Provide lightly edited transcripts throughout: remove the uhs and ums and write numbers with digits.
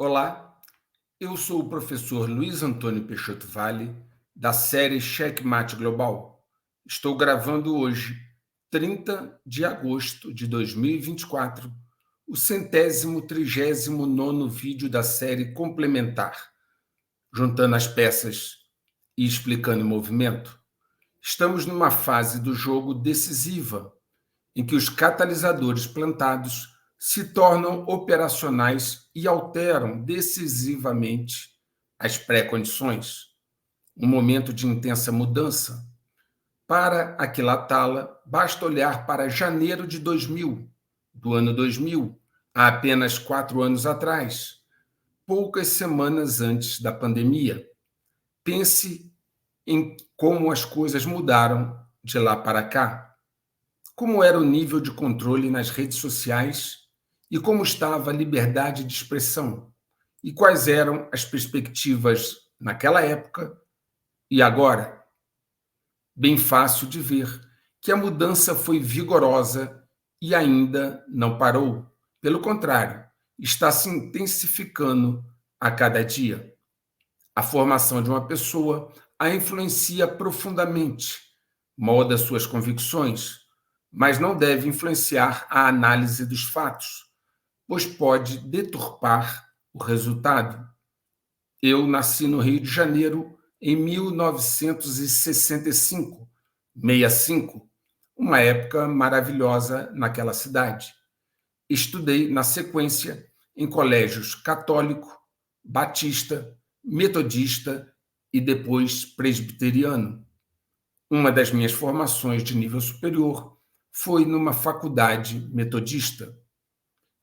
Olá, eu sou o professor Luiz Antônio Peixoto Vale, da série Checkmate Global. Estou gravando hoje, 30 de agosto de 2024, o 139º vídeo da série complementar, juntando as peças e explicando o movimento. Estamos numa fase do jogo decisiva, em que os catalisadores plantados se tornam operacionais e alteram decisivamente as pré-condições. Um momento de intensa mudança. Para aquilatá-la, basta olhar para janeiro de 2000, do ano 2000, há apenas 4 anos atrás, poucas semanas antes da pandemia. Pense em como as coisas mudaram de lá para cá. Como era o nível de controle nas redes sociais e como estava a liberdade de expressão, e quais eram as perspectivas naquela época e agora. Bem fácil de ver que a mudança foi vigorosa e ainda não parou. Pelo contrário, está se intensificando a cada dia. A formação de uma pessoa a influencia profundamente, molda suas convicções, mas não deve influenciar a análise dos fatos, pois pode deturpar o resultado. Eu nasci no Rio de Janeiro em 1965, 65, uma época maravilhosa naquela cidade. Estudei na sequência em colégios católico, batista, metodista e depois presbiteriano. Uma das minhas formações de nível superior foi numa faculdade metodista.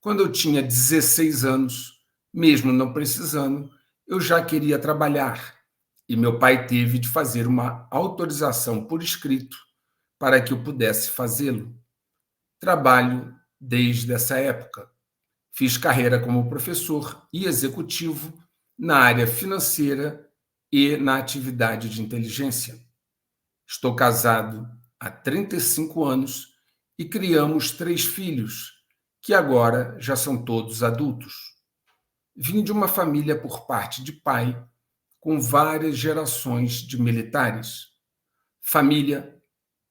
Quando eu tinha 16 anos, mesmo não precisando, eu já queria trabalhar e meu pai teve de fazer uma autorização por escrito para que eu pudesse fazê-lo. Trabalho desde essa época. Fiz carreira como professor e executivo na área financeira e na atividade de inteligência. Estou casado há 35 anos e criamos 3 filhos, que agora já são todos adultos. Vim de uma família por parte de pai, com várias gerações de militares. Família,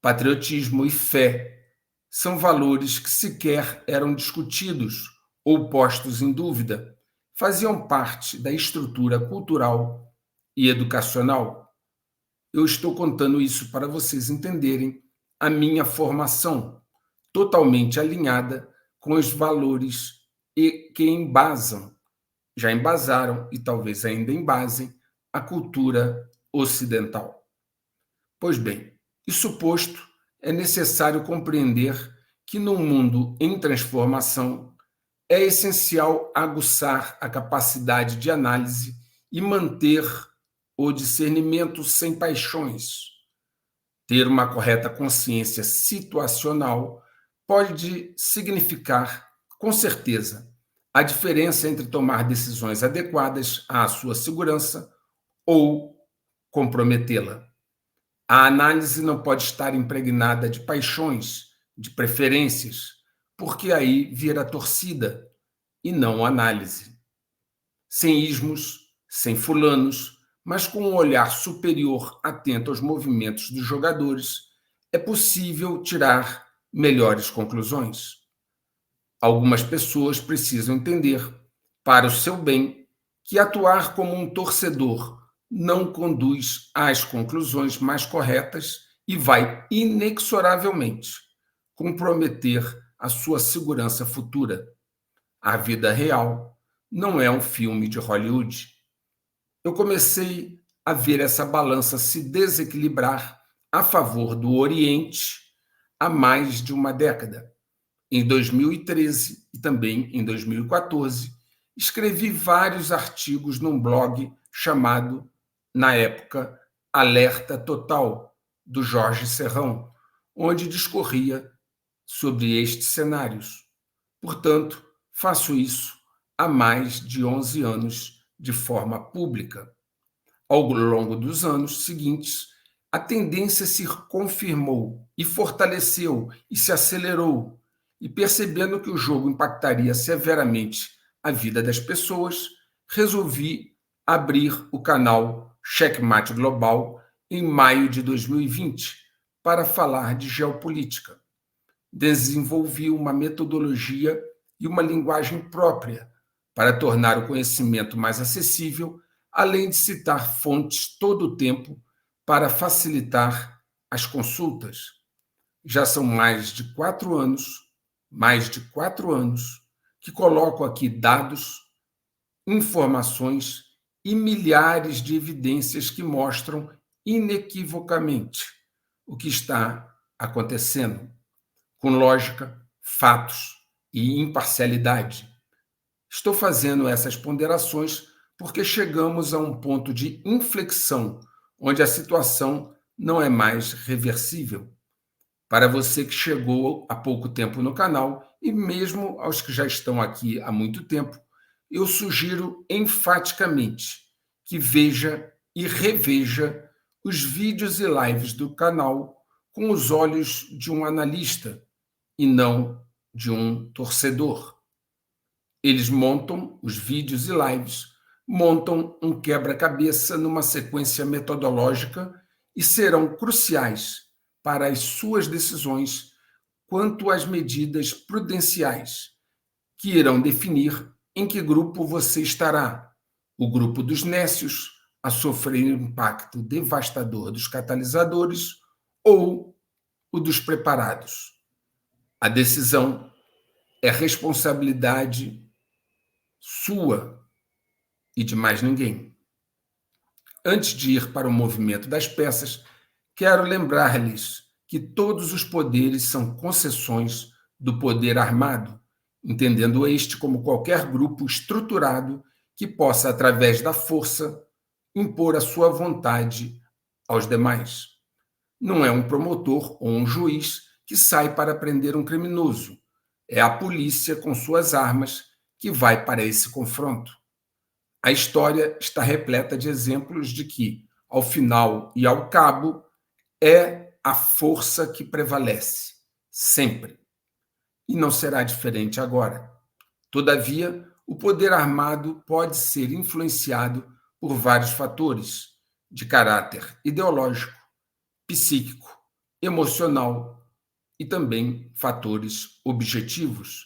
patriotismo e fé são valores que sequer eram discutidos ou postos em dúvida, faziam parte da estrutura cultural e educacional. Eu estou contando isso para vocês entenderem a minha formação, totalmente alinhada com os valores que embasam, já embasaram e talvez ainda embasem a cultura ocidental. Pois bem, isso posto, é necessário compreender que num mundo em transformação é essencial aguçar a capacidade de análise e manter o discernimento sem paixões. Ter uma correta consciência situacional pode significar, com certeza, a diferença entre tomar decisões adequadas à sua segurança ou comprometê-la. A análise não pode estar impregnada de paixões, de preferências, porque aí vira torcida e não análise. Sem ismos, sem fulanos, mas com um olhar superior atento aos movimentos dos jogadores, é possível tirar melhores conclusões. Algumas pessoas precisam entender, para o seu bem, que atuar como um torcedor não conduz às conclusões mais corretas e vai inexoravelmente comprometer a sua segurança futura. A vida real não é um filme de Hollywood. Eu comecei a ver essa balança se desequilibrar a favor do Oriente há mais de uma década. Em 2013 e também em 2014, escrevi vários artigos num blog chamado, na época, Alerta Total, do Jorge Serrão, onde discorria sobre estes cenários. Portanto, faço isso há mais de 11 anos de forma pública. Ao longo dos anos seguintes, a tendência se confirmou e fortaleceu e se acelerou, e percebendo que o jogo impactaria severamente a vida das pessoas, resolvi abrir o canal Checkmate Global em maio de 2020 para falar de geopolítica. Desenvolvi uma metodologia e uma linguagem própria para tornar o conhecimento mais acessível, além de citar fontes todo o tempo para facilitar as consultas. Já são mais de 4 anos, que coloco aqui dados, informações e milhares de evidências que mostram inequivocamente o que está acontecendo, com lógica, fatos e imparcialidade. Estou fazendo essas ponderações porque chegamos a um ponto de inflexão onde a situação não é mais reversível. Para você que chegou há pouco tempo no canal e mesmo aos que já estão aqui há muito tempo, eu sugiro enfaticamente que veja e reveja os vídeos e lives do canal com os olhos de um analista e não de um torcedor. Eles montam os vídeos e lives, montam um quebra-cabeça numa sequência metodológica e serão cruciais para as suas decisões quanto às medidas prudenciais, que irão definir em que grupo você estará: o grupo dos nécios, a sofrer o impacto devastador dos catalisadores, ou o dos preparados. A decisão é responsabilidade sua e de mais ninguém. Antes de ir para o movimento das peças, quero lembrar-lhes que todos os poderes são concessões do poder armado, entendendo este como qualquer grupo estruturado que possa, através da força, impor a sua vontade aos demais. Não é um promotor ou um juiz que sai para prender um criminoso. É a polícia com suas armas que vai para esse confronto. A história está repleta de exemplos de que, ao final e ao cabo, é a força que prevalece, sempre. E não será diferente agora. Todavia, o poder armado pode ser influenciado por vários fatores, de caráter ideológico, psíquico, emocional e também fatores objetivos.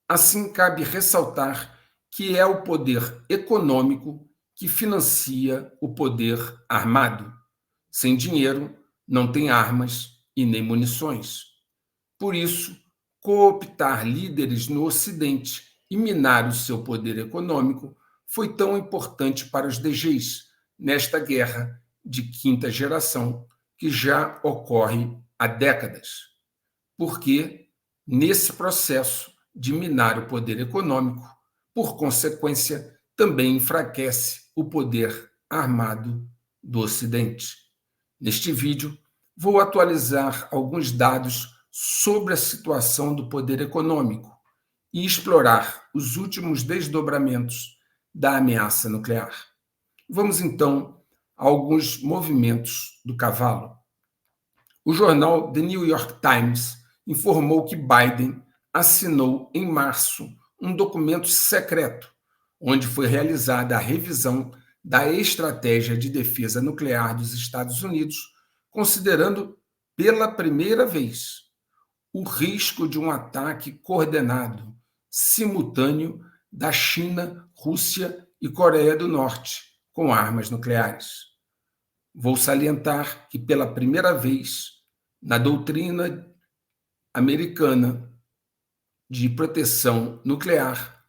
Assim, cabe ressaltar que é o poder econômico que financia o poder armado. Sem dinheiro, não tem armas e nem munições. Por isso, cooptar líderes no Ocidente e minar o seu poder econômico foi tão importante para os DGs nesta guerra de quinta geração que já ocorre há décadas. Porque, nesse processo de minar o poder econômico, por consequência, também enfraquece o poder armado do Ocidente. Neste vídeo, vou atualizar alguns dados sobre a situação do poder econômico e explorar os últimos desdobramentos da ameaça nuclear. Vamos, então, a alguns movimentos do cavalo. O jornal The New York Times informou que Biden assinou em março um documento secreto, onde foi realizada a revisão da estratégia de defesa nuclear dos Estados Unidos, considerando pela primeira vez o risco de um ataque coordenado, simultâneo da China, Rússia e Coreia do Norte com armas nucleares. Vou salientar que pela primeira vez na doutrina americana de proteção nuclear,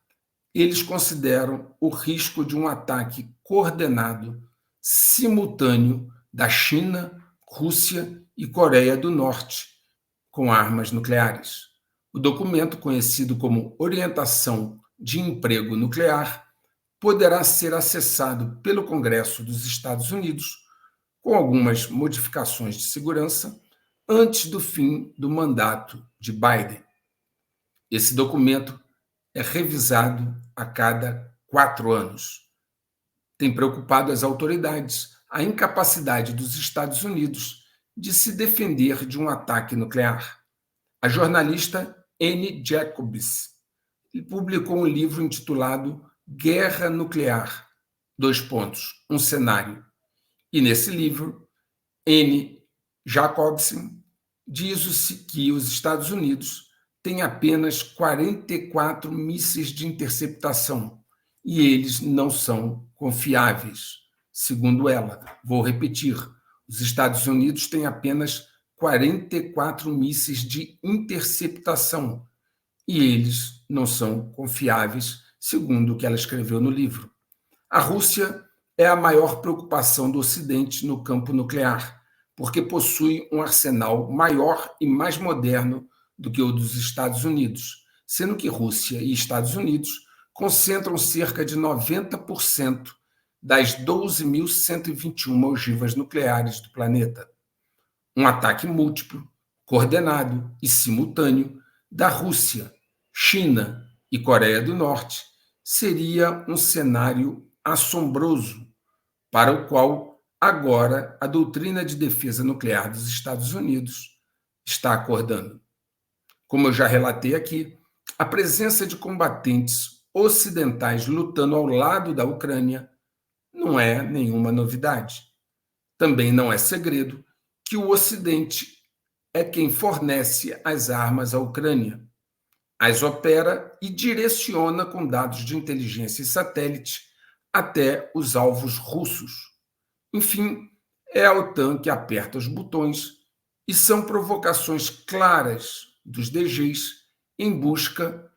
eles consideram o risco de um ataque coordenado, simultâneo da China, Rússia e Coreia do Norte com armas nucleares. O documento, conhecido como Orientação de Emprego Nuclear, poderá ser acessado pelo Congresso dos Estados Unidos, com algumas modificações de segurança, antes do fim do mandato de Biden. Esse documento é revisado a cada 4 anos. Tem preocupado as autoridades a incapacidade dos Estados Unidos de se defender de um ataque nuclear. A jornalista Annie Jacobs publicou um livro intitulado Guerra Nuclear, um cenário. E nesse livro, N. Jacobsen diz que os Estados Unidos têm apenas 44 mísseis de interceptação e eles não são confiáveis, segundo ela. Vou repetir, os Estados Unidos têm apenas 44 mísseis de interceptação e eles não são confiáveis, segundo o que ela escreveu no livro. A Rússia é a maior preocupação do Ocidente no campo nuclear, porque possui um arsenal maior e mais moderno do que o dos Estados Unidos, sendo que Rússia e Estados Unidos concentram cerca de 90% das 12.121 ogivas nucleares do planeta. Um ataque múltiplo, coordenado e simultâneo da Rússia, China e Coreia do Norte seria um cenário assombroso, para o qual agora a doutrina de defesa nuclear dos Estados Unidos está acordando. Como eu já relatei aqui, a presença de combatentes ocidentais lutando ao lado da Ucrânia não é nenhuma novidade. Também não é segredo que o Ocidente é quem fornece as armas à Ucrânia, as opera e direciona com dados de inteligência e satélite até os alvos russos. Enfim, é a OTAN que aperta os botões e são provocações claras dos DGs em busca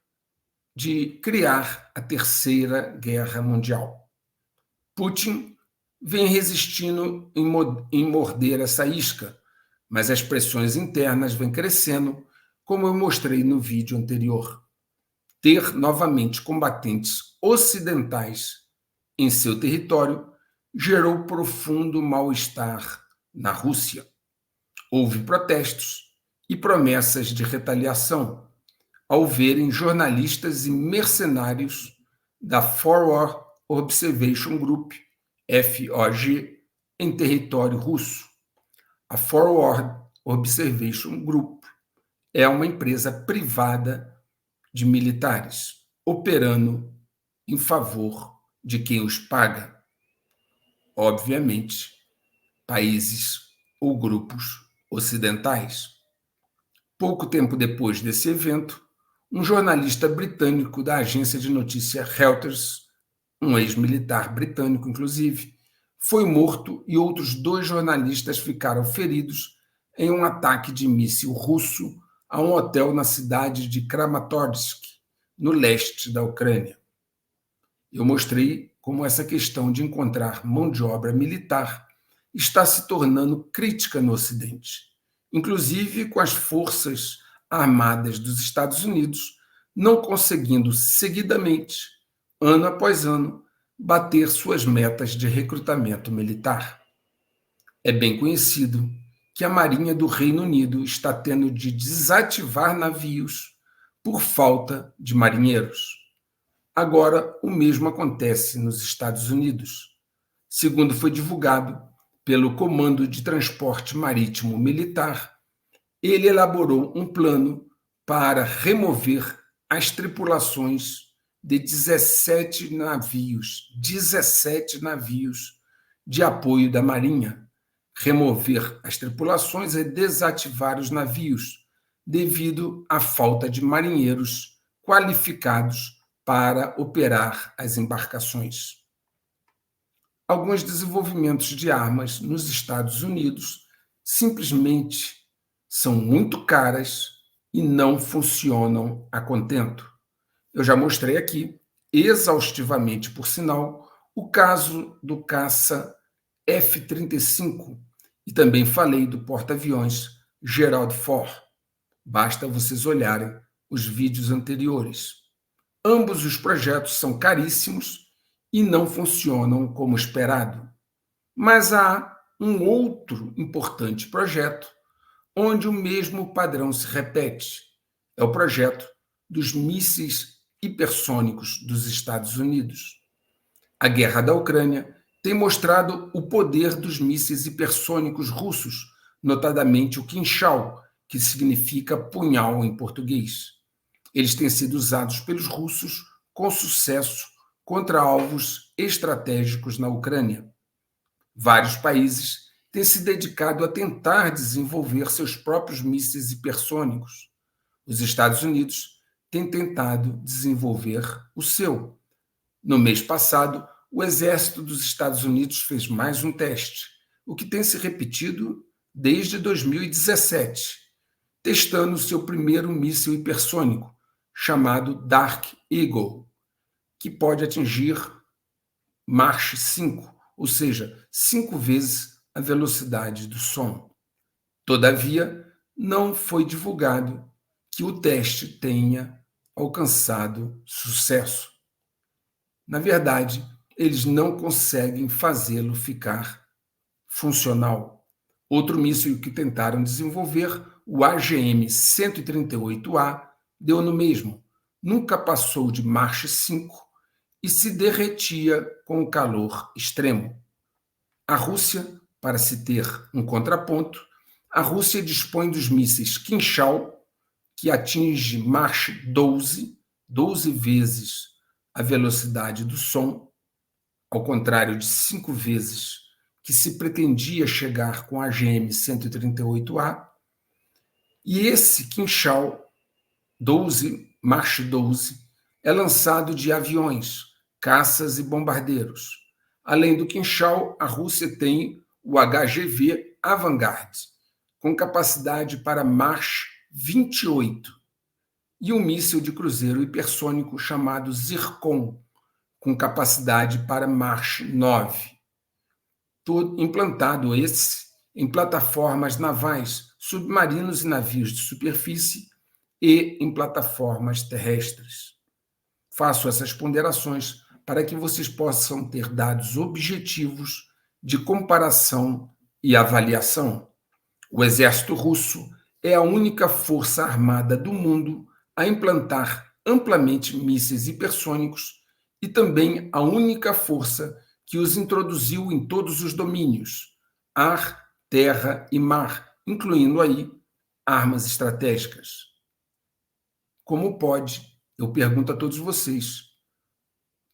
de criar a Terceira Guerra Mundial. Putin vem resistindo em morder essa isca, mas as pressões internas vêm crescendo, como eu mostrei no vídeo anterior. Ter novamente combatentes ocidentais em seu território gerou profundo mal-estar na Rússia. Houve protestos e promessas de retaliação ao verem jornalistas e mercenários da Forward Observation Group, FOG, em território russo. A Forward Observation Group é uma empresa privada de militares, operando em favor de quem os paga. Obviamente, países ou grupos ocidentais. Pouco tempo depois desse evento, um jornalista britânico da agência de notícia Reuters, um ex-militar britânico, inclusive, foi morto e outros 2 jornalistas ficaram feridos em um ataque de míssil russo a um hotel na cidade de Kramatorsk, no leste da Ucrânia. Eu mostrei como essa questão de encontrar mão de obra militar está se tornando crítica no Ocidente, inclusive com as forças armadas dos Estados Unidos não conseguindo seguidamente, ano após ano, bater suas metas de recrutamento militar. É bem conhecido que a Marinha do Reino Unido está tendo de desativar navios por falta de marinheiros. Agora, o mesmo acontece nos Estados Unidos. Segundo foi divulgado pelo Comando de Transporte Marítimo Militar, ele elaborou um plano para remover as tripulações de 17 navios de apoio da Marinha. Remover as tripulações e desativar os navios, devido à falta de marinheiros qualificados para operar as embarcações. Alguns desenvolvimentos de armas nos Estados Unidos simplesmente são muito caras e não funcionam a contento. Eu já mostrei aqui, exaustivamente por sinal, o caso do caça F-35 e também falei do porta-aviões Gerald Ford. Basta vocês olharem os vídeos anteriores. Ambos os projetos são caríssimos e não funcionam como esperado. Mas há um outro importante projeto onde o mesmo padrão se repete. É o projeto dos mísseis hipersônicos dos Estados Unidos. A guerra da Ucrânia tem mostrado o poder dos mísseis hipersônicos russos, notadamente o Kinjal, que significa punhal em português. Eles têm sido usados pelos russos com sucesso contra alvos estratégicos na Ucrânia. Vários países têm se dedicado a tentar desenvolver seus próprios mísseis hipersônicos. Os Estados Unidos têm tentado desenvolver o seu. No mês passado, o Exército dos Estados Unidos fez mais um teste, o que tem se repetido desde 2017, testando seu primeiro míssil hipersônico, chamado Dark Eagle, que pode atingir Mach 5, ou seja, 5 vezes a velocidade do som. Todavia, não foi divulgado que o teste tenha alcançado sucesso. Na verdade, eles não conseguem fazê-lo ficar funcional. Outro míssil que tentaram desenvolver, o AGM-138A, deu no mesmo. Nunca passou de Mach 5 e se derretia com o calor extremo. A Rússia, para se ter um contraponto, a Rússia dispõe dos mísseis Kinshal, que atinge Mach 12 vezes a velocidade do som, ao contrário de 5 vezes que se pretendia chegar com a AGM-138A. E esse Kinshal 12, Mach 12, é lançado de aviões, caças e bombardeiros. Além do Kinshal, a Rússia tem o HGV Avangard, com capacidade para Mach 28, e um míssil de cruzeiro hipersônico chamado Zircon, com capacidade para Mach 9. Todo implantado esse em plataformas navais, submarinos e navios de superfície e em plataformas terrestres. Faço essas ponderações para que vocês possam ter dados objetivos de comparação e avaliação. O exército russo é a única força armada do mundo a implantar amplamente mísseis hipersônicos e também a única força que os introduziu em todos os domínios, ar, terra e mar, incluindo aí armas estratégicas. Como pode, eu pergunto a todos vocês,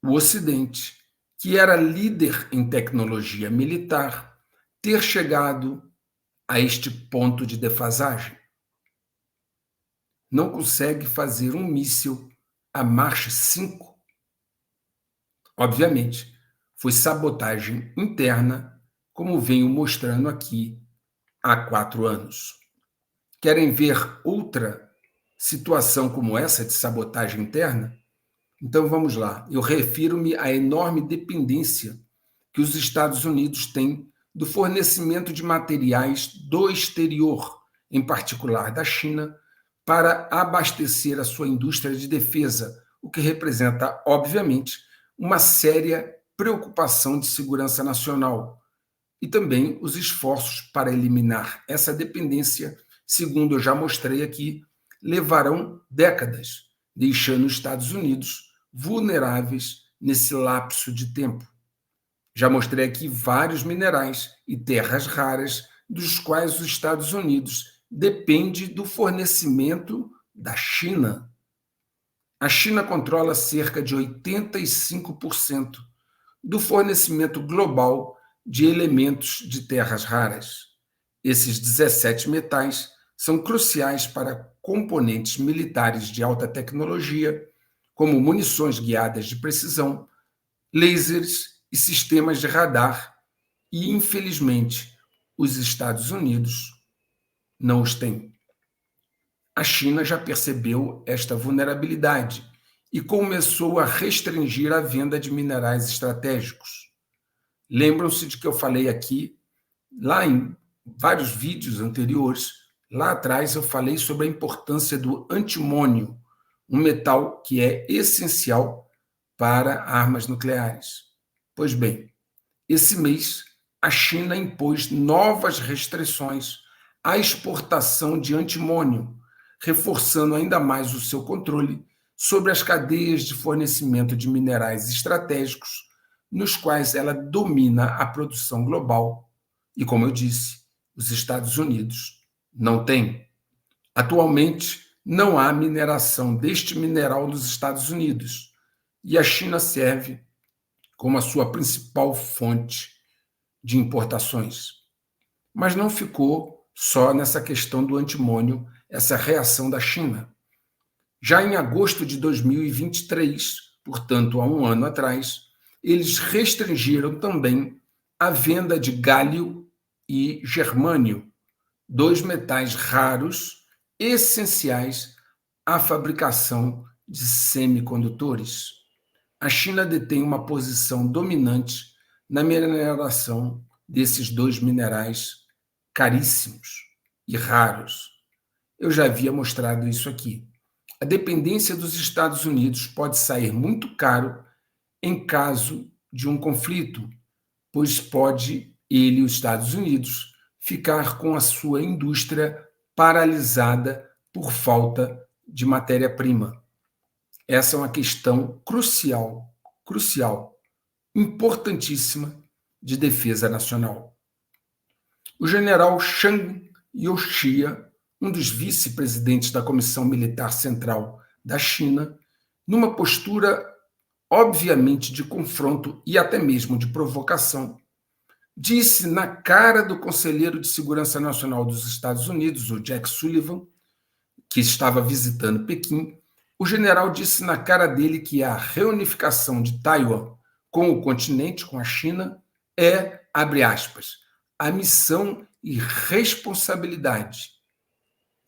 o Ocidente, que era líder em tecnologia militar, ter chegado a este ponto de defasagem? Não consegue fazer um míssil a Mach 5? Obviamente, foi sabotagem interna, como venho mostrando aqui há 4 anos. Querem ver outra situação como essa de sabotagem interna? Então vamos lá. Eu refiro-me à enorme dependência que os Estados Unidos têm do fornecimento de materiais do exterior, em particular da China, para abastecer a sua indústria de defesa, o que representa, obviamente, uma séria preocupação de segurança nacional. E também os esforços para eliminar essa dependência, segundo eu já mostrei aqui, levarão décadas, deixando os Estados Unidos vulneráveis nesse lapso de tempo. Já mostrei aqui vários minerais e terras raras dos quais os Estados Unidos depende do fornecimento da China. A China controla cerca de 85% do fornecimento global de elementos de terras raras. Esses 17 metais são cruciais para componentes militares de alta tecnologia, como munições guiadas de precisão, lasers e sistemas de radar, e, infelizmente, os Estados Unidos não os têm. A China já percebeu esta vulnerabilidade e começou a restringir a venda de minerais estratégicos. Lembram-se de que eu falei aqui, lá em vários vídeos anteriores, lá atrás eu falei sobre a importância do antimônio, um metal que é essencial para armas nucleares. Pois bem, esse mês a China impôs novas restrições à exportação de antimônio, reforçando ainda mais o seu controle sobre as cadeias de fornecimento de minerais estratégicos, nos quais ela domina a produção global. E, como eu disse, os Estados Unidos não têm. Atualmente, não há mineração deste mineral nos Estados Unidos, e a China serve como a sua principal fonte de importações. Mas não ficou só nessa questão do antimônio, essa reação da China. Já em agosto de 2023, portanto, há um ano atrás, eles restringiram também a venda de gálio e germânio, dois metais raros essenciais à fabricação de semicondutores. A China detém uma posição dominante na mineração desses dois minerais caríssimos e raros. Eu já havia mostrado isso aqui. A dependência dos Estados Unidos pode sair muito caro em caso de um conflito, pois pode ele, os Estados Unidos, ficar com a sua indústria paralisada por falta de matéria-prima. Essa é uma questão crucial, importantíssima de defesa nacional. O general Zhang Youxia, um dos vice-presidentes da Comissão Militar Central da China, numa postura obviamente de confronto e até mesmo de provocação, disse na cara do conselheiro de Segurança Nacional dos Estados Unidos, o Jack Sullivan, que estava visitando Pequim, o general disse na cara dele que a reunificação de Taiwan com o continente, com a China, é, abre aspas, a missão e responsabilidade,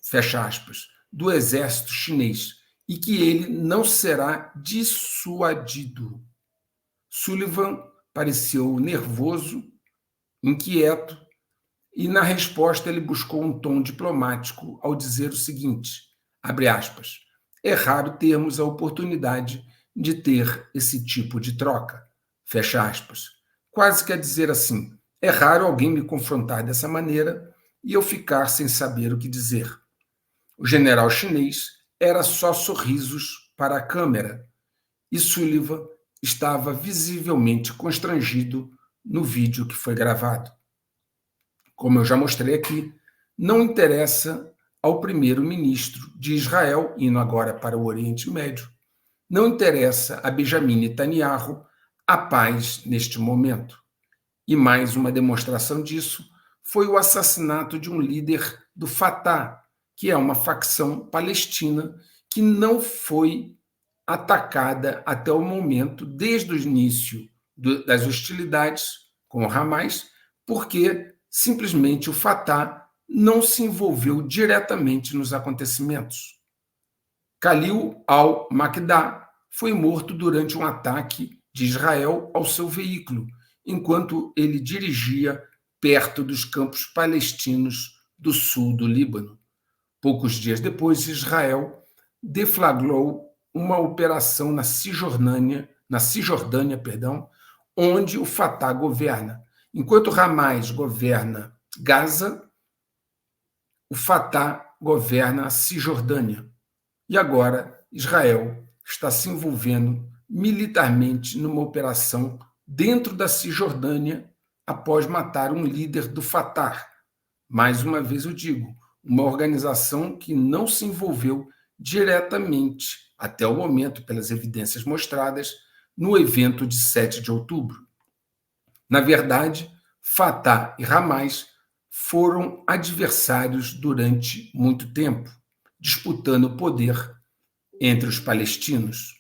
fecha aspas, do exército chinês e que ele não será dissuadido. Sullivan pareceu nervoso, inquieto, e na resposta ele buscou um tom diplomático ao dizer o seguinte, abre aspas, é raro termos a oportunidade de ter esse tipo de troca, fecha aspas. Quase quer dizer assim, é raro alguém me confrontar dessa maneira e eu ficar sem saber o que dizer. O general chinês era só sorrisos para a câmera e Sullivan estava visivelmente constrangido no vídeo que foi gravado. Como eu já mostrei aqui, não interessa ao primeiro-ministro de Israel, indo agora para o Oriente Médio, não interessa a Benjamin Netanyahu a paz neste momento. E mais uma demonstração disso foi o assassinato de um líder do Fatah, que é uma facção palestina que não foi atacada até o momento, desde o início das hostilidades com o Hamas, porque simplesmente o Fatah não se envolveu diretamente nos acontecimentos. Khalil al-Makda foi morto durante um ataque de Israel ao seu veículo, enquanto ele dirigia perto dos campos palestinos do sul do Líbano. Poucos dias depois, Israel deflagrou uma operação na Cisjordânia, onde o Fatah governa. Enquanto Hamas governa Gaza, o Fatah governa a Cisjordânia. E agora Israel está se envolvendo militarmente numa operação dentro da Cisjordânia após matar um líder do Fatah. Mais uma vez eu digo, uma organização que não se envolveu diretamente, até o momento, pelas evidências mostradas, no evento de 7 de outubro. Na verdade, Fatah e Hamas foram adversários durante muito tempo, disputando o poder entre os palestinos.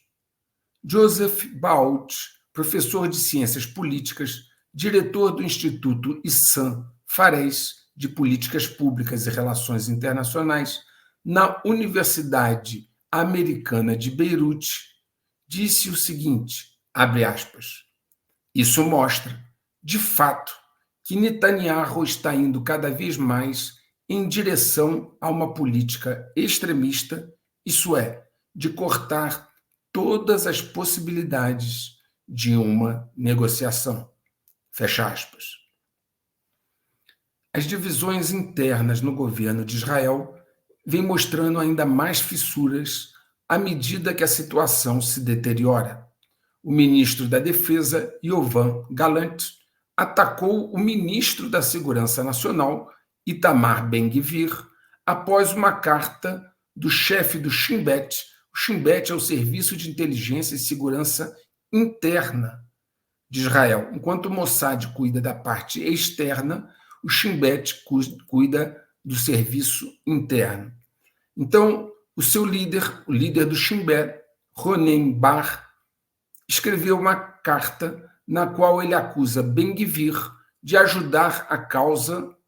Joseph Baout, professor de Ciências Políticas, diretor do Instituto Issam Fares de Políticas Públicas e Relações Internacionais, na Universidade Americana de Beirute, disse o seguinte, abre aspas, isso mostra, de fato, que Netanyahu está indo cada vez mais em direção a uma política extremista, isso é, de cortar todas as possibilidades de uma negociação. Fecha aspas. As divisões internas no governo de Israel vêm mostrando ainda mais fissuras à medida que a situação se deteriora. O ministro da Defesa, Yoav Gallant, atacou o ministro da Segurança Nacional, Itamar Ben-Gvir, após uma carta do chefe do Shin Bet. O Shin Bet é o Serviço de Inteligência e Segurança Interna de Israel. Enquanto o Mossad cuida da parte externa, o Shin Bet cuida do serviço interno. Então, o seu líder, o líder do Shin Bet, Ronen Bar, escreveu uma carta na qual ele acusa Ben-Gvir de ajudar a causar,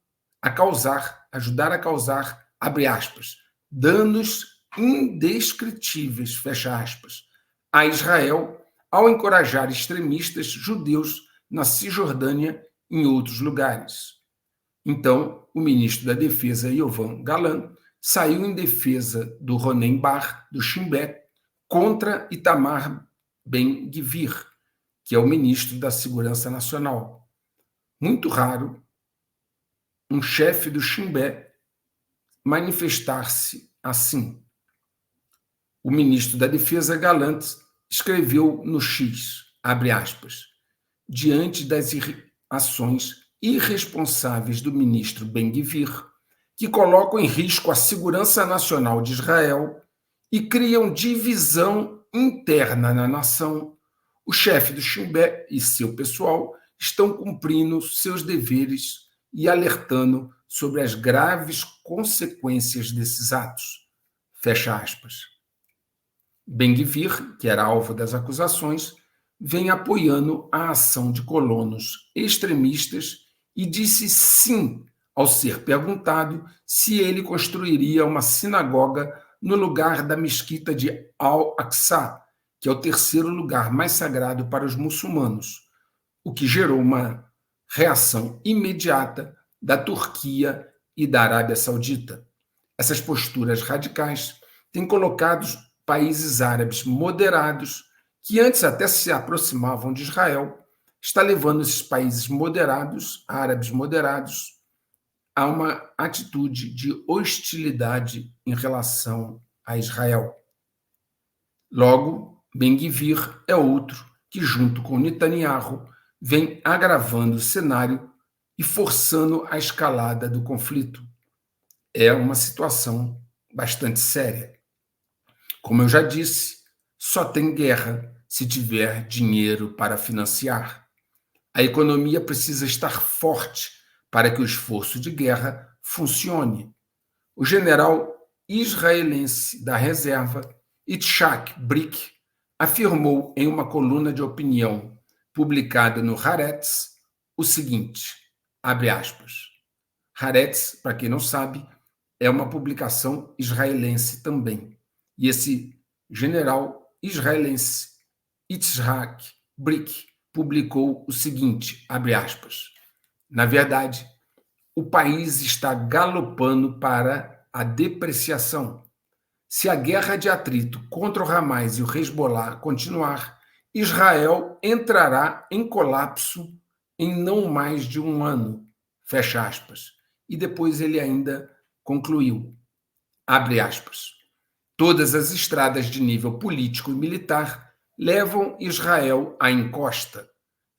abre aspas, danos indescritíveis, fecha aspas, a Israel ao encorajar extremistas judeus na Cisjordânia e em outros lugares. Então, o ministro da Defesa, Yoav Gallant, saiu em defesa do Ronen Bar, do Shin Bet, contra Itamar Ben-Gvir, que é o ministro da Segurança Nacional. Muito raro um chefe do Shin Bet manifestar-se assim. O ministro da Defesa, Gallant, escreveu no X, abre aspas, diante das ações irresponsáveis do ministro Ben-Gvir, que colocam em risco a segurança nacional de Israel e criam divisão interna na nação, o chefe do Shin Bet e seu pessoal estão cumprindo seus deveres e alertando sobre as graves consequências desses atos. Fecha aspas. Ben-Gvir, que era alvo das acusações, vem apoiando a ação de colonos extremistas e disse sim ao ser perguntado se ele construiria uma sinagoga no lugar da mesquita de Al-Aqsa, que é o terceiro lugar mais sagrado para os muçulmanos, o que gerou uma reação imediata da Turquia e da Arábia Saudita. Essas posturas radicais têm colocado países árabes moderados, que antes até se aproximavam de Israel, está levando esses países moderados, árabes moderados, a uma atitude de hostilidade em relação a Israel. Logo, Ben-Gvir é outro que, junto com Netanyahu, vem agravando o cenário e forçando a escalada do conflito. É uma situação bastante séria. Como eu já disse, só tem guerra se tiver dinheiro para financiar. A economia precisa estar forte para que o esforço de guerra funcione. O general israelense da reserva, Itzhak Brick, afirmou em uma coluna de opinião publicada no Haaretz o seguinte, abre aspas, Haaretz, para quem não sabe, é uma publicação israelense também. E esse general israelense, Itzhak Brick, publicou o seguinte, abre aspas, na verdade, o país está galopando para a depreciação. Se a guerra de atrito contra o Hamas e o Hezbollah continuar, Israel entrará em colapso em não mais de um ano, fecha aspas. E depois ele ainda concluiu, abre aspas, todas as estradas de nível político e militar levam Israel à encosta.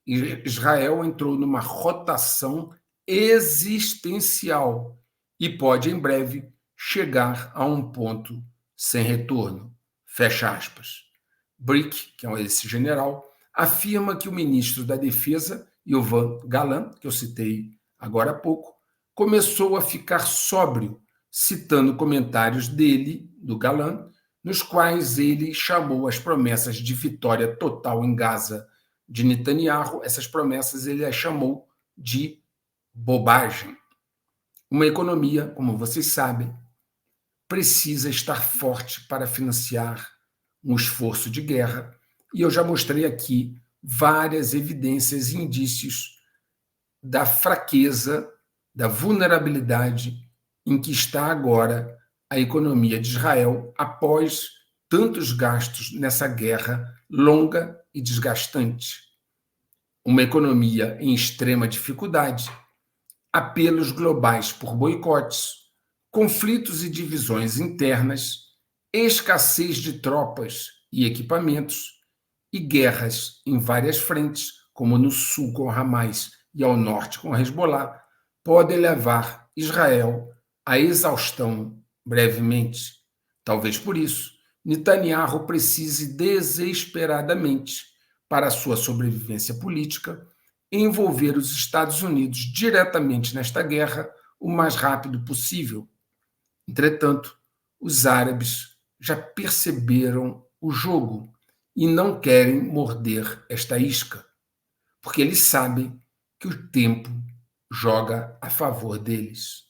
Israel entrou numa rotação existencial e pode, em breve, chegar a um ponto sem retorno. Fecha aspas. Brick, que é esse general, afirma que o ministro da Defesa, Yoav Gallant, que eu citei agora há pouco, começou a ficar sóbrio, citando comentários dele, do Gallant, nos quais ele chamou as promessas de vitória total em Gaza de Netanyahu, essas promessas ele as chamou de bobagem. Uma economia, como vocês sabem, precisa estar forte para financiar um esforço de guerra, e eu já mostrei aqui várias evidências e indícios da fraqueza, da vulnerabilidade em que está agora a economia de Israel após tantos gastos nessa guerra longa e desgastante. Uma economia em extrema dificuldade, apelos globais por boicotes, conflitos e divisões internas, escassez de tropas e equipamentos e guerras em várias frentes, como no sul com Hamas e ao norte com Hezbollah, podem levar Israel à exaustão brevemente. Talvez por isso, Netanyahu precise desesperadamente para a sua sobrevivência política, envolver os Estados Unidos diretamente nesta guerra o mais rápido possível. Entretanto, os árabes já perceberam o jogo e não querem morder esta isca, porque eles sabem que o tempo joga a favor deles.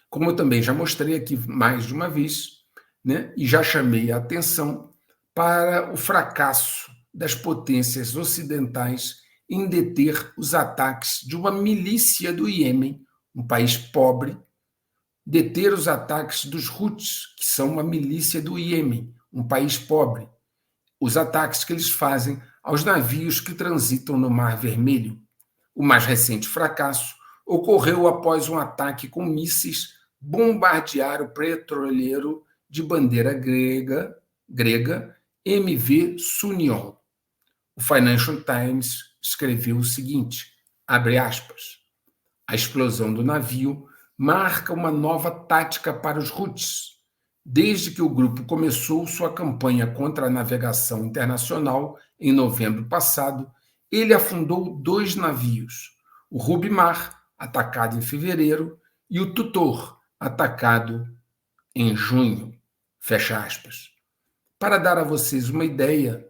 Como eu também já mostrei aqui mais de uma vez, né, e já chamei a atenção para o fracasso das potências ocidentais em deter os ataques de uma milícia do Iêmen, um país pobre, deter os ataques dos Houthis, que são uma milícia do Iêmen, um país pobre, os ataques que eles fazem aos navios que transitam no Mar Vermelho. O mais recente fracasso ocorreu após um ataque com mísseis bombardear o petroleiro de bandeira grega MV Sunion. O Financial Times escreveu o seguinte, abre aspas, a explosão do navio marca uma nova tática para os Houthis. Desde que o grupo começou sua campanha contra a navegação internacional em novembro passado, ele afundou 2 navios, o Rubimar, atacado em fevereiro, e o Tutor, atacado em junho. Fecha aspas. Para dar a vocês uma ideia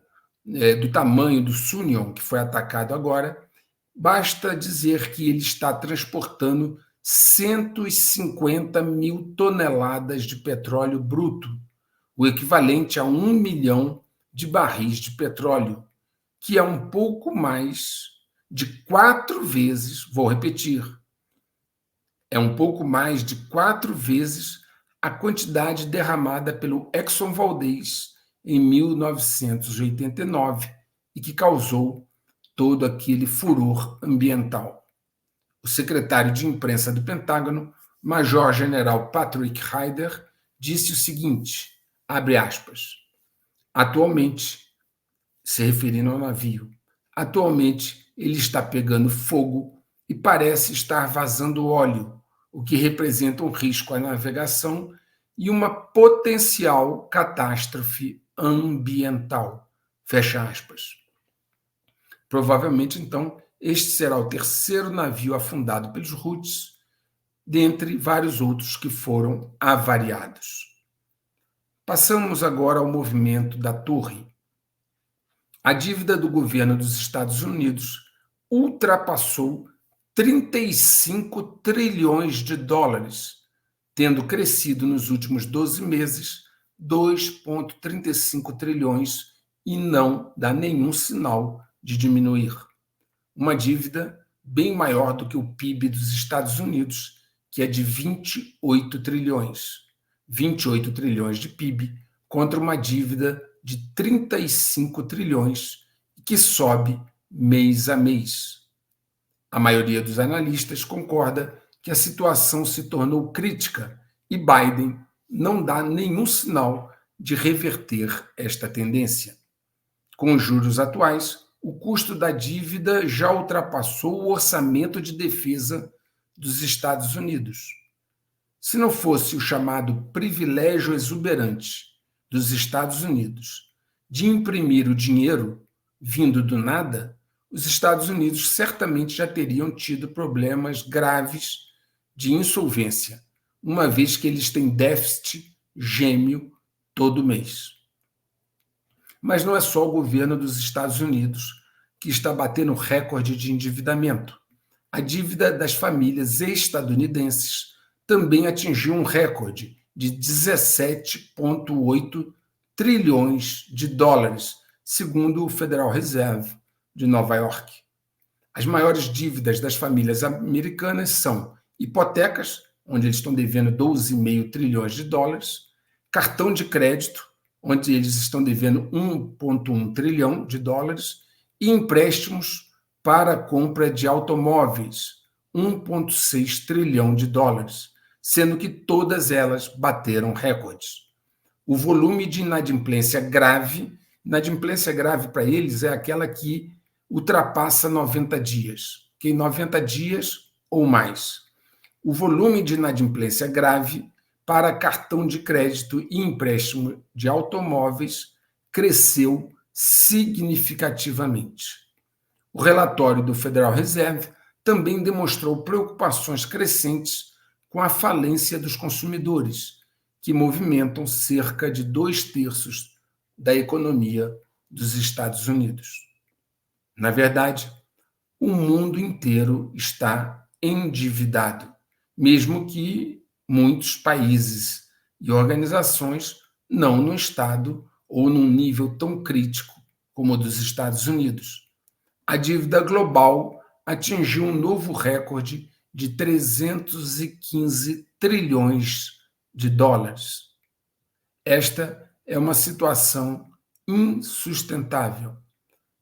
do tamanho do Sunion, que foi atacado agora, basta dizer que ele está transportando 150 mil toneladas de petróleo bruto, o equivalente a 1 milhão de barris de petróleo, que é um pouco mais de 4 vezes, vou repetir, é um pouco mais de 4 vezes a quantidade derramada pelo Exxon Valdez em 1989 e que causou todo aquele furor ambiental. O secretário de imprensa do Pentágono, Major-General Patrick Ryder, disse o seguinte, abre aspas, atualmente, se referindo ao navio, atualmente ele está pegando fogo e parece estar vazando óleo, o que representa um risco à navegação e uma potencial catástrofe ambiental. Fecha aspas. Provavelmente, então, este será o terceiro navio afundado pelos Houthis, dentre vários outros que foram avariados. Passamos agora ao movimento da Torre. A dívida do governo dos Estados Unidos ultrapassou 35 trilhões de dólares, tendo crescido nos últimos 12 meses 2,35 trilhões e não dá nenhum sinal de diminuir. Uma dívida bem maior do que o PIB dos Estados Unidos, que é de 28 trilhões. 28 trilhões de PIB contra uma dívida de 35 trilhões, que sobe mês a mês. A maioria dos analistas concorda que a situação se tornou crítica e Biden não dá nenhum sinal de reverter esta tendência. Com os juros atuais, o custo da dívida já ultrapassou o orçamento de defesa dos Estados Unidos. Se não fosse o chamado privilégio exuberante dos Estados Unidos de imprimir o dinheiro vindo do nada, os Estados Unidos certamente já teriam tido problemas graves de insolvência, uma vez que eles têm déficit gêmeo todo mês. Mas não é só o governo dos Estados Unidos que está batendo recorde de endividamento. A dívida das famílias estadunidenses também atingiu um recorde de 17,8 trilhões de dólares, segundo o Federal Reserve de Nova York. As maiores dívidas das famílias americanas são hipotecas, onde eles estão devendo 12,5 trilhões de dólares, cartão de crédito, onde eles estão devendo 1,1 trilhão de dólares, e empréstimos para a compra de automóveis, 1,6 trilhão de dólares, sendo que todas elas bateram recordes. O volume de inadimplência grave para eles é aquela que ultrapassa 90 dias, que em 90 dias ou mais. O volume de inadimplência grave para cartão de crédito e empréstimo de automóveis cresceu significativamente. O relatório do Federal Reserve também demonstrou preocupações crescentes com a falência dos consumidores, que movimentam cerca de 2/3 da economia dos Estados Unidos. Na verdade, o mundo inteiro está endividado, mesmo que muitos países e organizações não no estado ou num nível tão crítico como o dos Estados Unidos. A dívida global atingiu um novo recorde de 315 trilhões de dólares. Esta é uma situação insustentável,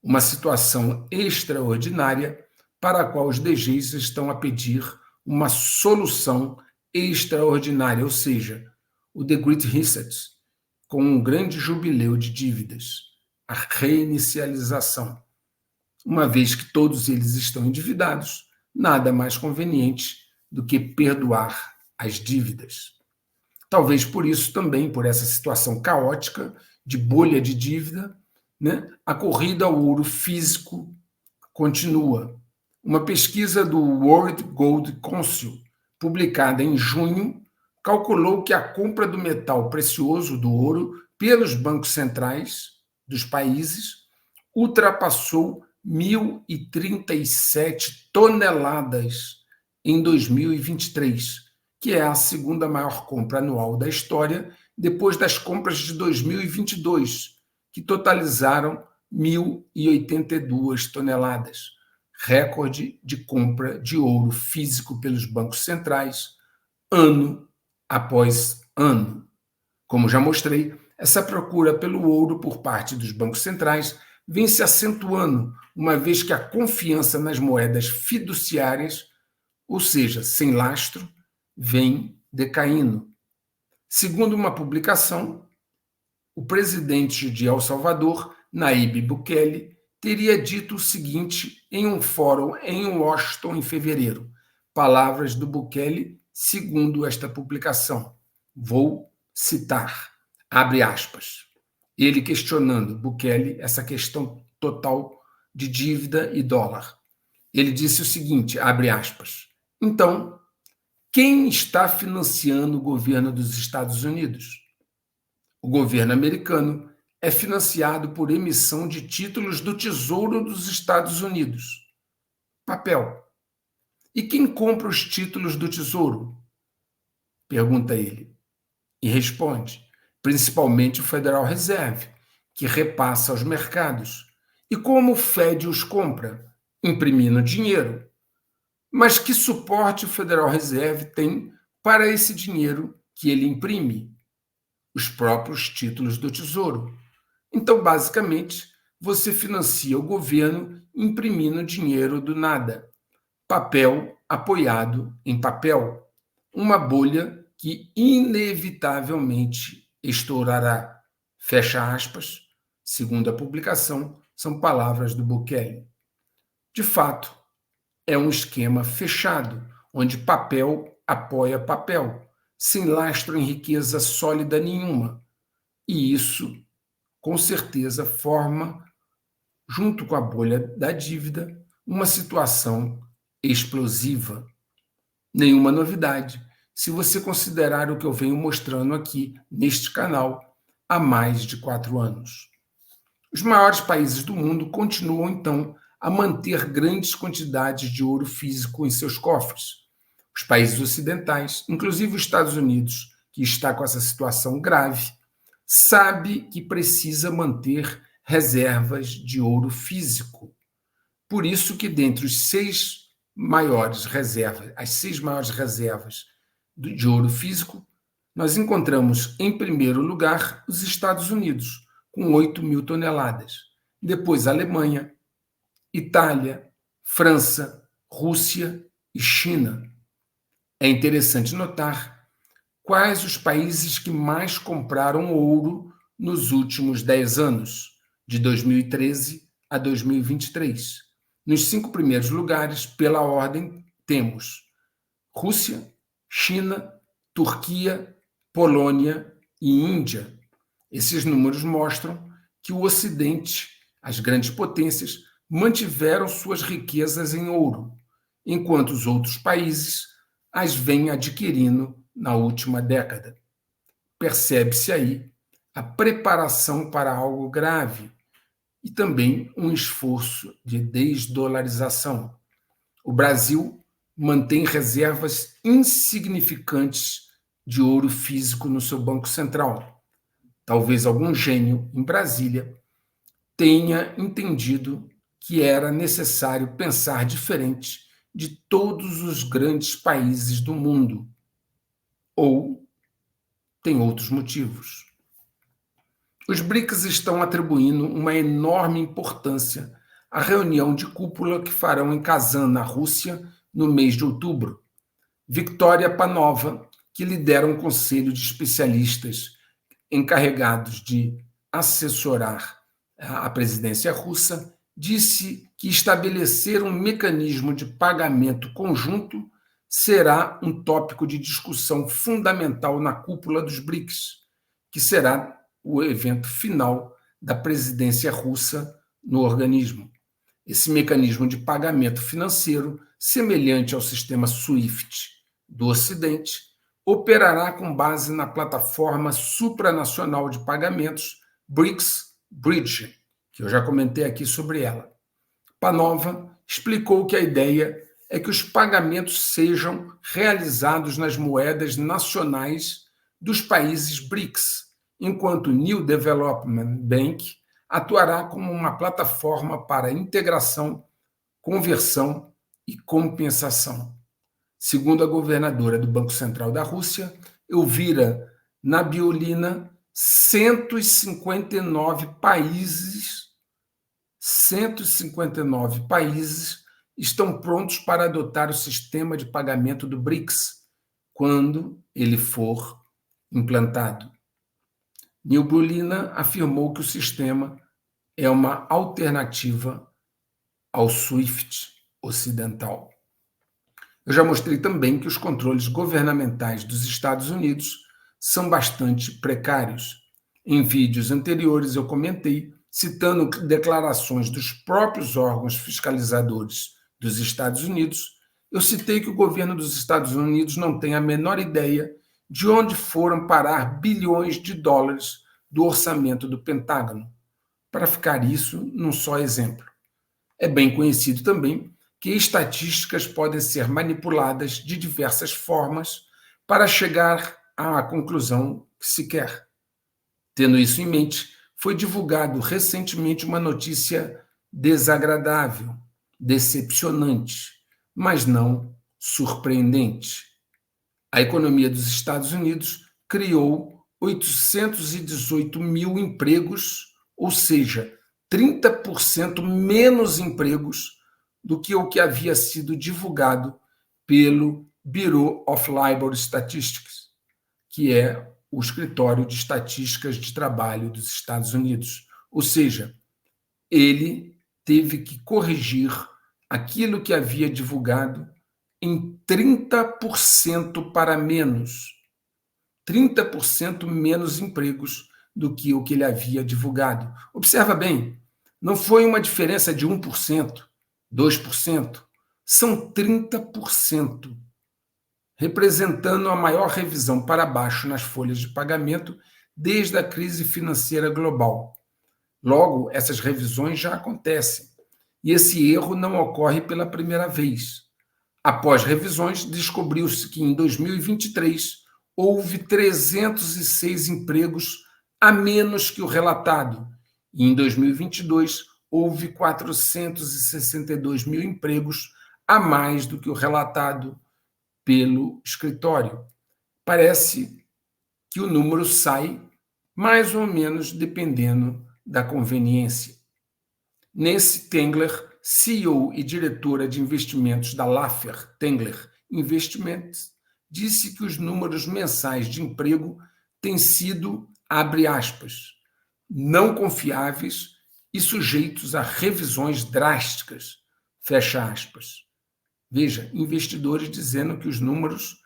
uma situação extraordinária para a qual os DGs estão a pedir uma solução extraordinária, ou seja, o The Great Reset, com um grande jubileu de dívidas, a reinicialização. Uma vez que todos eles estão endividados, nada mais conveniente do que perdoar as dívidas. Talvez por isso também, por essa situação caótica de bolha de dívida, a corrida ao ouro físico continua. Uma pesquisa do World Gold Council, publicada em junho, calculou que a compra do metal precioso, do ouro, pelos bancos centrais dos países ultrapassou 1.037 toneladas em 2023, que é a segunda maior compra anual da história, depois das compras de 2022, que totalizaram 1.082 toneladas, recorde de compra de ouro físico pelos bancos centrais, ano após ano. Como já mostrei, essa procura pelo ouro por parte dos bancos centrais vem se acentuando, uma vez que a confiança nas moedas fiduciárias, ou seja, sem lastro, vem decaindo. Segundo uma publicação, o presidente de El Salvador, Nayib Bukele, teria dito o seguinte em um fórum em Washington em fevereiro. Palavras do Bukele, segundo esta publicação. Vou citar, abre aspas. Ele questionando Bukele essa questão total de dívida e dólar. Ele disse o seguinte, abre aspas. Então, quem está financiando o governo dos Estados Unidos? O governo americano é financiado por emissão de títulos do Tesouro dos Estados Unidos. Papel. E quem compra os títulos do Tesouro? Pergunta ele. E responde, principalmente o Federal Reserve, que repassa aos mercados. E como o Fed os compra? Imprimindo dinheiro. Mas que suporte o Federal Reserve tem para esse dinheiro que ele imprime? Os próprios títulos do Tesouro. Então, basicamente, você financia o governo imprimindo dinheiro do nada. Papel apoiado em papel. Uma bolha que inevitavelmente estourará. Fecha aspas, segundo a publicação, são palavras do Bukele. De fato, é um esquema fechado, onde papel apoia papel, sem lastro em riqueza sólida nenhuma. E isso, com certeza, forma, junto com a bolha da dívida, uma situação explosiva. Nenhuma novidade, se você considerar o que eu venho mostrando aqui neste canal há mais de 4 anos. Os maiores países do mundo continuam, então, a manter grandes quantidades de ouro físico em seus cofres. Os países ocidentais, inclusive os Estados Unidos, que está com essa situação grave, sabe que precisa manter reservas de ouro físico. Por isso que dentre os 6 maiores reservas, as 6 maiores reservas de ouro físico, nós encontramos em primeiro lugar os Estados Unidos, com 8.000 toneladas. Depois a Alemanha, Itália, França, Rússia e China. É interessante notar quais os países que mais compraram ouro nos últimos 10 anos, de 2013 a 2023. Nos 5 primeiros lugares, pela ordem, temos Rússia, China, Turquia, Polônia e Índia. Esses números mostram que o Ocidente, as grandes potências, mantiveram suas riquezas em ouro, enquanto os outros países as vêm adquirindo na última década. Percebe-se aí a preparação para algo grave e também um esforço de desdolarização. O Brasil mantém reservas insignificantes de ouro físico no seu Banco Central. Talvez algum gênio em Brasília tenha entendido que era necessário pensar diferente de todos os grandes países do mundo. Ou tem outros motivos. Os BRICS estão atribuindo uma enorme importância à reunião de cúpula que farão em Kazan, na Rússia, no mês de outubro. Victoria Panova, que lidera um conselho de especialistas encarregados de assessorar a presidência russa, disse que estabelecer um mecanismo de pagamento conjunto será um tópico de discussão fundamental na cúpula dos BRICS, que será o evento final da presidência russa no organismo. Esse mecanismo de pagamento financeiro, semelhante ao sistema SWIFT do Ocidente, operará com base na plataforma supranacional de pagamentos BRICS Bridge, que eu já comentei aqui sobre ela. Panova explicou que a ideia é que os pagamentos sejam realizados nas moedas nacionais dos países BRICS, enquanto o New Development Bank atuará como uma plataforma para integração, conversão e compensação. Segundo a governadora do Banco Central da Rússia, Elvira Nabiullina, 159 países estão prontos para adotar o sistema de pagamento do BRICS quando ele for implantado. Nabiullina afirmou que o sistema é uma alternativa ao SWIFT ocidental. Eu já mostrei também que os controles governamentais dos Estados Unidos são bastante precários. Em vídeos anteriores eu comentei, citando declarações dos próprios órgãos fiscalizadores dos Estados Unidos, eu citei que o governo dos Estados Unidos não tem a menor ideia de onde foram parar bilhões de dólares do orçamento do Pentágono. Para ficar isso num só exemplo. É bem conhecido também que estatísticas podem ser manipuladas de diversas formas para chegar à conclusão que se quer. Tendo isso em mente, foi divulgado recentemente uma notícia desagradável, decepcionante, mas não surpreendente. A economia dos Estados Unidos criou 818 mil empregos, ou seja, 30% menos empregos do que o que havia sido divulgado pelo Bureau of Labor Statistics, que é o escritório de estatísticas de trabalho dos Estados Unidos. Ou seja, ele teve que corrigir aquilo que havia divulgado em 30% para menos. 30% menos empregos do que o que ele havia divulgado. Observa bem, não foi uma diferença de 1%, 2%, são 30%, representando a maior revisão para baixo nas folhas de pagamento desde a crise financeira global. Logo, essas revisões já acontecem, e esse erro não ocorre pela primeira vez. Após revisões, descobriu-se que em 2023 houve 306 empregos a menos que o relatado, e em 2022 houve 462 mil empregos a mais do que o relatado pelo escritório. Parece que o número sai mais ou menos dependendo da conveniência. Nancy Tengler, CEO e diretora de investimentos da Laffer Tengler Investments, disse que os números mensais de emprego têm sido, abre aspas, não confiáveis e sujeitos a revisões drásticas, fecha aspas. Veja, investidores dizendo que os números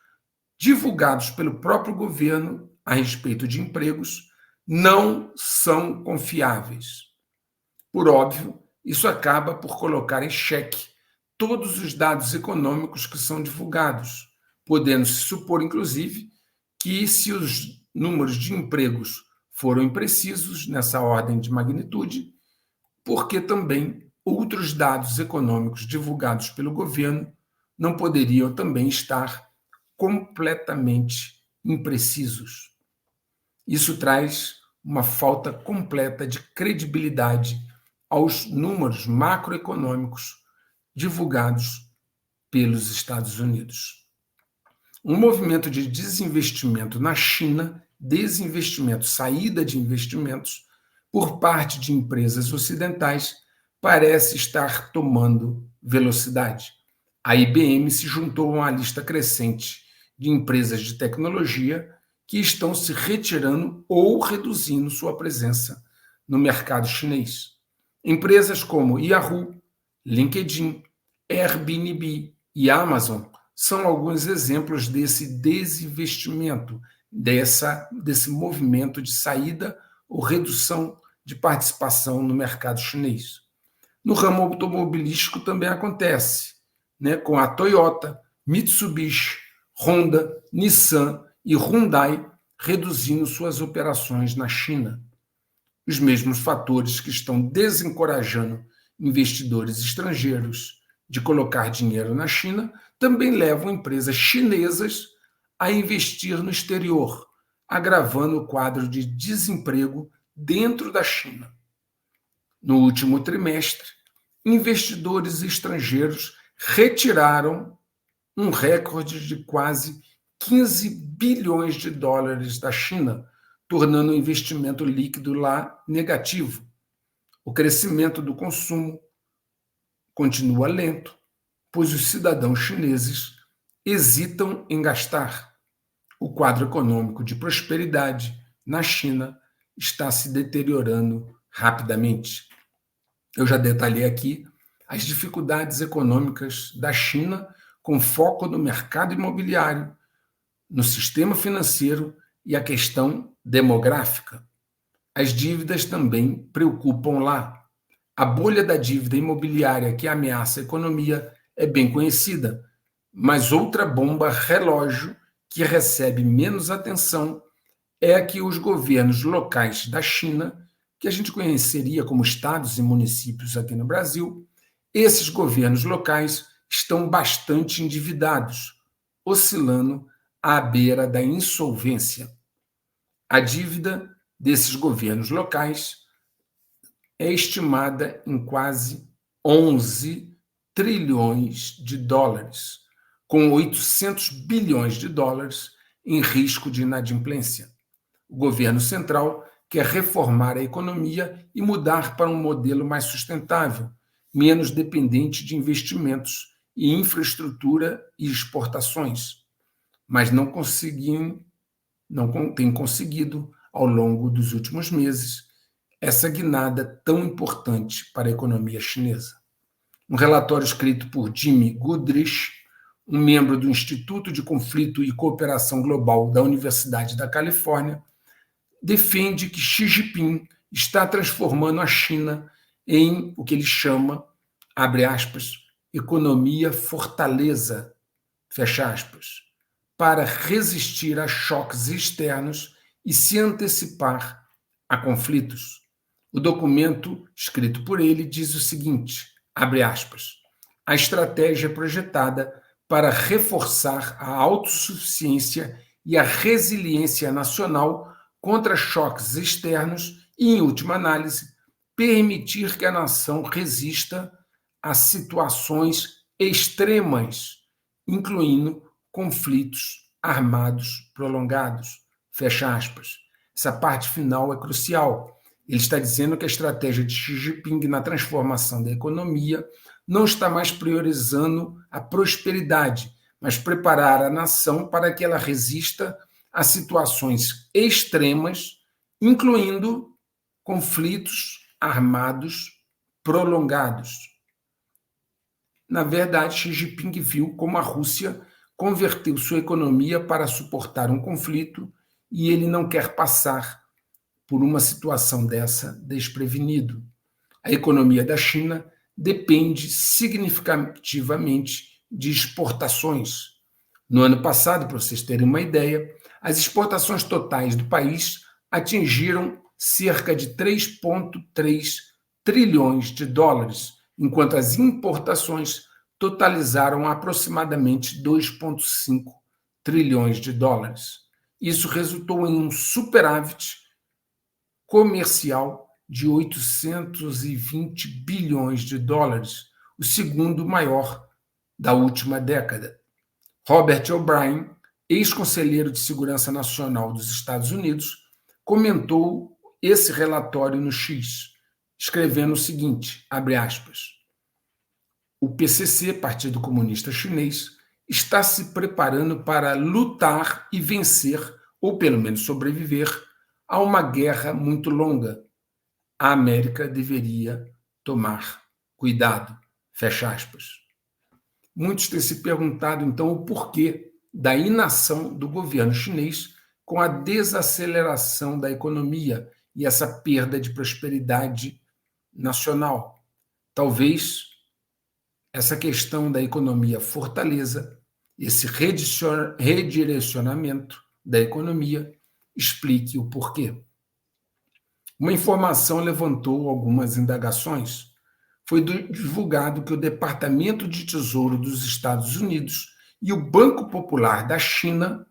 divulgados pelo próprio governo a respeito de empregos não são confiáveis. Por óbvio, isso acaba por colocar em xeque todos os dados econômicos que são divulgados, podendo-se supor, inclusive, que se os números de empregos foram imprecisos nessa ordem de magnitude, porque também outros dados econômicos divulgados pelo governo não poderiam também estar completamente imprecisos. Isso traz uma falta completa de credibilidade aos números macroeconômicos divulgados pelos Estados Unidos. Um movimento de desinvestimento na China, desinvestimento, saída de investimentos, por parte de empresas ocidentais, parece estar tomando velocidade. A IBM se juntou a uma lista crescente de empresas de tecnologia que estão se retirando ou reduzindo sua presença no mercado chinês. Empresas como Yahoo, LinkedIn, Airbnb e Amazon são alguns exemplos desse desinvestimento, desse movimento de saída ou redução de participação no mercado chinês. No ramo automobilístico também acontece, né, com a Toyota, Mitsubishi, Honda, Nissan e Hyundai reduzindo suas operações na China. Os mesmos fatores que estão desencorajando investidores estrangeiros de colocar dinheiro na China também levam empresas chinesas a investir no exterior, agravando o quadro de desemprego dentro da China. No último trimestre, investidores estrangeiros retiraram um recorde de quase 15 bilhões de dólares da China, tornando o investimento líquido lá negativo. O crescimento do consumo continua lento, pois os cidadãos chineses hesitam em gastar. O quadro econômico de prosperidade na China está se deteriorando rapidamente. Eu já detalhei aqui as dificuldades econômicas da China, com foco no mercado imobiliário, no sistema financeiro e a questão demográfica. As dívidas também preocupam lá. A bolha da dívida imobiliária que ameaça a economia é bem conhecida, mas outra bomba relógio que recebe menos atenção é a que os governos locais da China, que a gente conheceria como estados e municípios aqui no Brasil, esses governos locais estão bastante endividados, oscilando à beira da insolvência. A dívida desses governos locais é estimada em quase 11 trilhões de dólares, com 800 bilhões de dólares em risco de inadimplência. O governo central quer reformar a economia e mudar para um modelo mais sustentável, menos dependente de investimentos em infraestrutura e exportações, mas não tem conseguido, ao longo dos últimos meses, essa guinada tão importante para a economia chinesa. Um relatório escrito por Jimmy Goodrich, um membro do Instituto de Conflito e Cooperação Global da Universidade da Califórnia, defende que Xi Jinping está transformando a China em o que ele chama, abre aspas, economia fortaleza, fecha aspas, para resistir a choques externos e se antecipar a conflitos. O documento escrito por ele diz o seguinte, abre aspas, a estratégia projetada para reforçar a autossuficiência e a resiliência nacional contra choques externos e, em última análise, permitir que a nação resista a situações extremas, incluindo conflitos armados prolongados. Fecha aspas. Essa parte final é crucial. Ele está dizendo que a estratégia de Xi Jinping na transformação da economia não está mais priorizando a prosperidade, mas preparar a nação para que ela resista a situações extremas, incluindo conflitos armados prolongados. Na verdade, Xi Jinping viu como a Rússia converteu sua economia para suportar um conflito e ele não quer passar por uma situação dessa desprevenido. A economia da China depende significativamente de exportações. No ano passado, para vocês terem uma ideia, as exportações totais do país atingiram cerca de 3,3 trilhões de dólares, enquanto as importações totalizaram aproximadamente 2,5 trilhões de dólares. Isso resultou em um superávit comercial de 820 bilhões de dólares, o segundo maior da última década. Robert O'Brien, ex-conselheiro de Segurança Nacional dos Estados Unidos, comentou esse relatório no X, escrevendo o seguinte, abre aspas, o PCC, Partido Comunista Chinês, está se preparando para lutar e vencer, ou pelo menos sobreviver, a uma guerra muito longa. A América deveria tomar cuidado, fecha aspas. Muitos têm se perguntado, então, o porquê da inação do governo chinês com a desaceleração da economia e essa perda de prosperidade nacional. Talvez essa questão da economia fortaleza, esse redirecionamento da economia, explique o porquê. Uma informação levantou algumas indagações. Foi divulgado que o Departamento de Tesouro dos Estados Unidos e o Banco Popular da China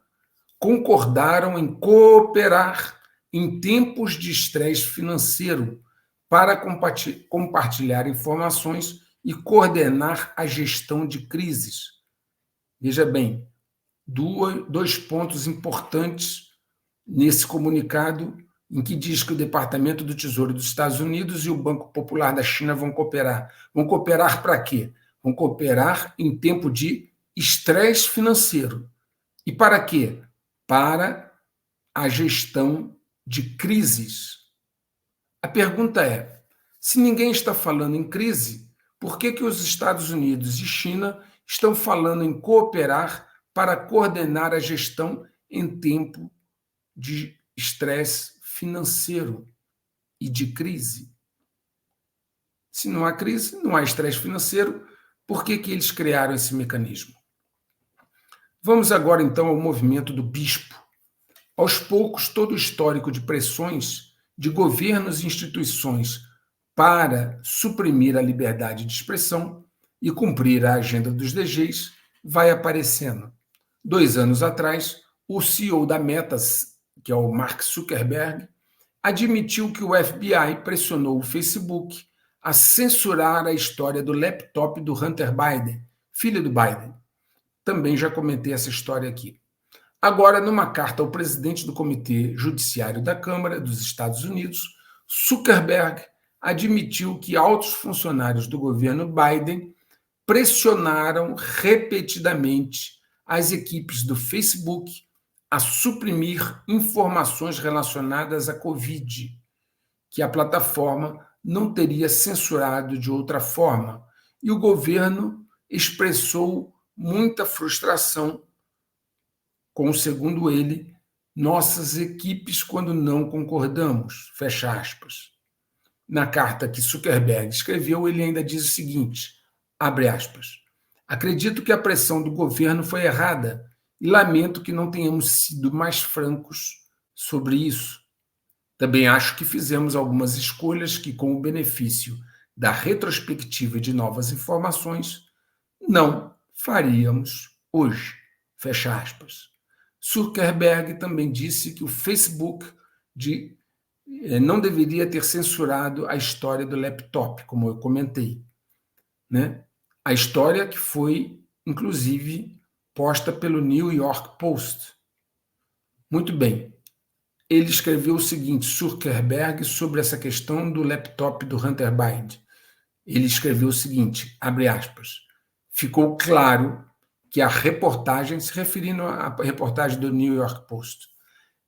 concordaram em cooperar em tempos de estresse financeiro para compartilhar informações e coordenar a gestão de crises. Veja bem, dois pontos importantes nesse comunicado em que diz que o Departamento do Tesouro dos Estados Unidos e o Banco Popular da China vão cooperar. Vão cooperar para quê? Vão cooperar em tempo de estresse financeiro. E para quê? Para a gestão de crises. A pergunta é, se ninguém está falando em crise, por que os Estados Unidos e China estão falando em cooperar para coordenar a gestão em tempo de estresse financeiro e de crise? Se não há crise, não há estresse financeiro, por que eles criaram esse mecanismo? Vamos agora, então, ao movimento do bispo. Aos poucos, todo o histórico de pressões de governos e instituições para suprimir a liberdade de expressão e cumprir a agenda dos DGs vai aparecendo. 2 anos atrás, o CEO da Meta, que é o Mark Zuckerberg, admitiu que o FBI pressionou o Facebook a censurar a história do laptop do Hunter Biden, filho do Biden. Também já comentei essa história aqui. Agora, numa carta ao presidente do Comitê Judiciário da Câmara dos Estados Unidos, Zuckerberg admitiu que altos funcionários do governo Biden pressionaram repetidamente as equipes do Facebook a suprimir informações relacionadas à Covid, que a plataforma não teria censurado de outra forma. E o governo expressou muita frustração com, segundo ele, nossas equipes quando não concordamos, fecha aspas. Na carta que Zuckerberg escreveu, ele ainda diz o seguinte, abre aspas, acredito que a pressão do governo foi errada e lamento que não tenhamos sido mais francos sobre isso. Também acho que fizemos algumas escolhas que, com o benefício da retrospectiva e de novas informações, não faríamos hoje, fecha aspas. Zuckerberg também disse que o Facebook não deveria ter censurado a história do laptop, como eu comentei, né? A história que foi, inclusive, posta pelo New York Post. Muito bem. Ele escreveu o seguinte, Zuckerberg, sobre essa questão do laptop do Hunter Biden. Ele escreveu o seguinte, abre aspas, ficou claro que a reportagem, se referindo à reportagem do New York Post,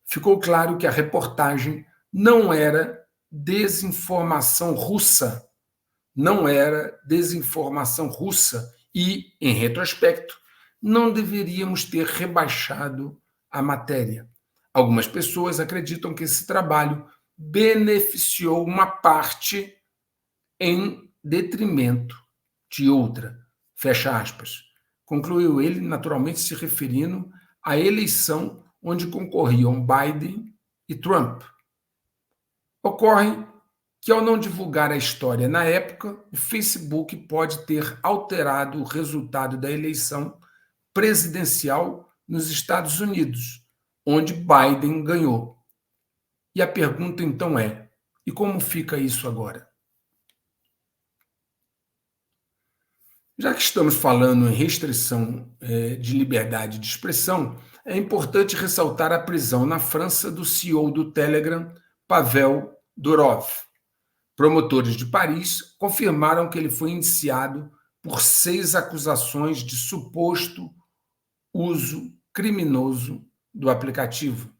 ficou claro que a reportagem não era desinformação russa, e, em retrospecto, não deveríamos ter rebaixado a matéria. Algumas pessoas acreditam que esse trabalho beneficiou uma parte em detrimento de outra. Fecha aspas. Concluiu ele, naturalmente se referindo à eleição onde concorriam Biden e Trump. Ocorre que, ao não divulgar a história na época, o Facebook pode ter alterado o resultado da eleição presidencial nos Estados Unidos, onde Biden ganhou. E a pergunta então é: e como fica isso agora? Já que estamos falando em restrição de liberdade de expressão, é importante ressaltar a prisão na França do CEO do Telegram, Pavel Durov. Promotores de Paris confirmaram que ele foi indiciado por 6 acusações de suposto uso criminoso do aplicativo.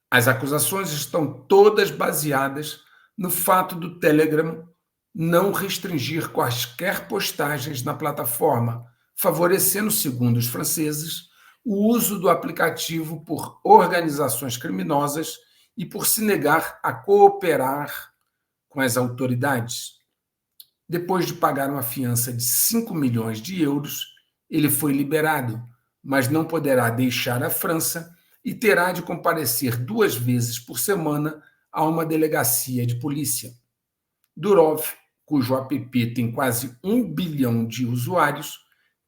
As acusações estão todas baseadas no fato do Telegram não restringir quaisquer postagens na plataforma, favorecendo, segundo os franceses, o uso do aplicativo por organizações criminosas e por se negar a cooperar com as autoridades. Depois de pagar uma fiança de 5 milhões de euros, ele foi liberado, mas não poderá deixar a França e terá de comparecer 2 vezes por semana a uma delegacia de polícia. Durov, cujo app tem quase 1 bilhão de usuários,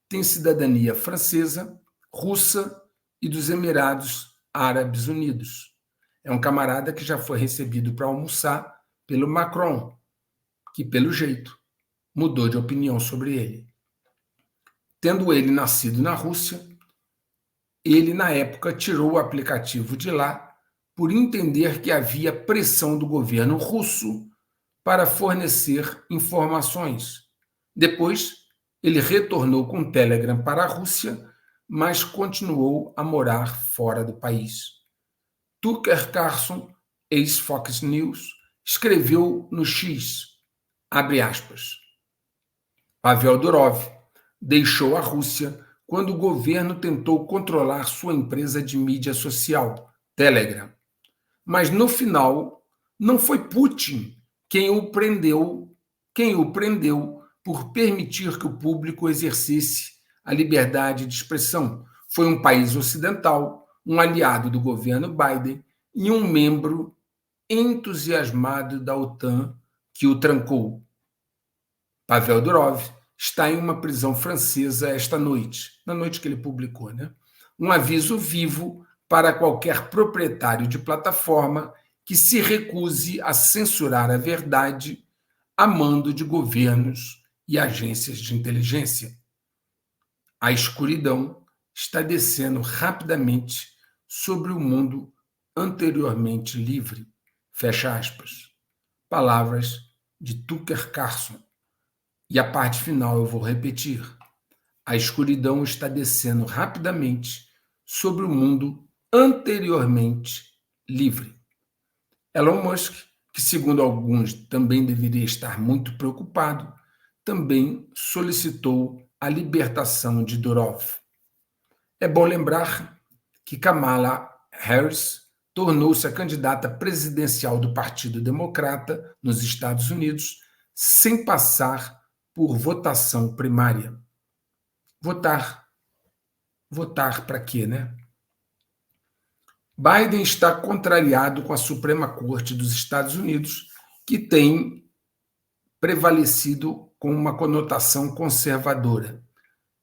tem cidadania francesa, russa e dos Emirados Árabes Unidos. É um camarada que já foi recebido para almoçar pelo Macron, que, pelo jeito, mudou de opinião sobre ele. Tendo ele nascido na Rússia, ele, na época, tirou o aplicativo de lá por entender que havia pressão do governo russo para fornecer informações. Depois, ele retornou com o Telegram para a Rússia, mas continuou a morar fora do país. Tucker Carlson, ex-Fox News, escreveu no X, abre aspas, Pavel Durov deixou a Rússia quando o governo tentou controlar sua empresa de mídia social, Telegram. Mas, no final, não foi Putin quem o prendeu por permitir que o público exercesse a liberdade de expressão. Foi um país ocidental, um aliado do governo Biden e um membro entusiasmado da OTAN que o trancou. Pavel Durov está em uma prisão francesa esta noite, na noite que ele publicou, né? Um aviso vivo para qualquer proprietário de plataforma que se recuse a censurar a verdade a mando de governos e agências de inteligência. A escuridão está descendo rapidamente sobre o mundo anteriormente livre. Fecha aspas. Palavras de Tucker Carlson. E a parte final eu vou repetir. A escuridão está descendo rapidamente sobre o mundo anteriormente livre. Elon Musk, que segundo alguns também deveria estar muito preocupado, também solicitou a libertação de Durov. É bom lembrar que Kamala Harris tornou-se a candidata presidencial do Partido Democrata nos Estados Unidos sem passar por votação primária. Votar para quê, né? Biden está contrariado com a Suprema Corte dos Estados Unidos, que tem prevalecido com uma conotação conservadora,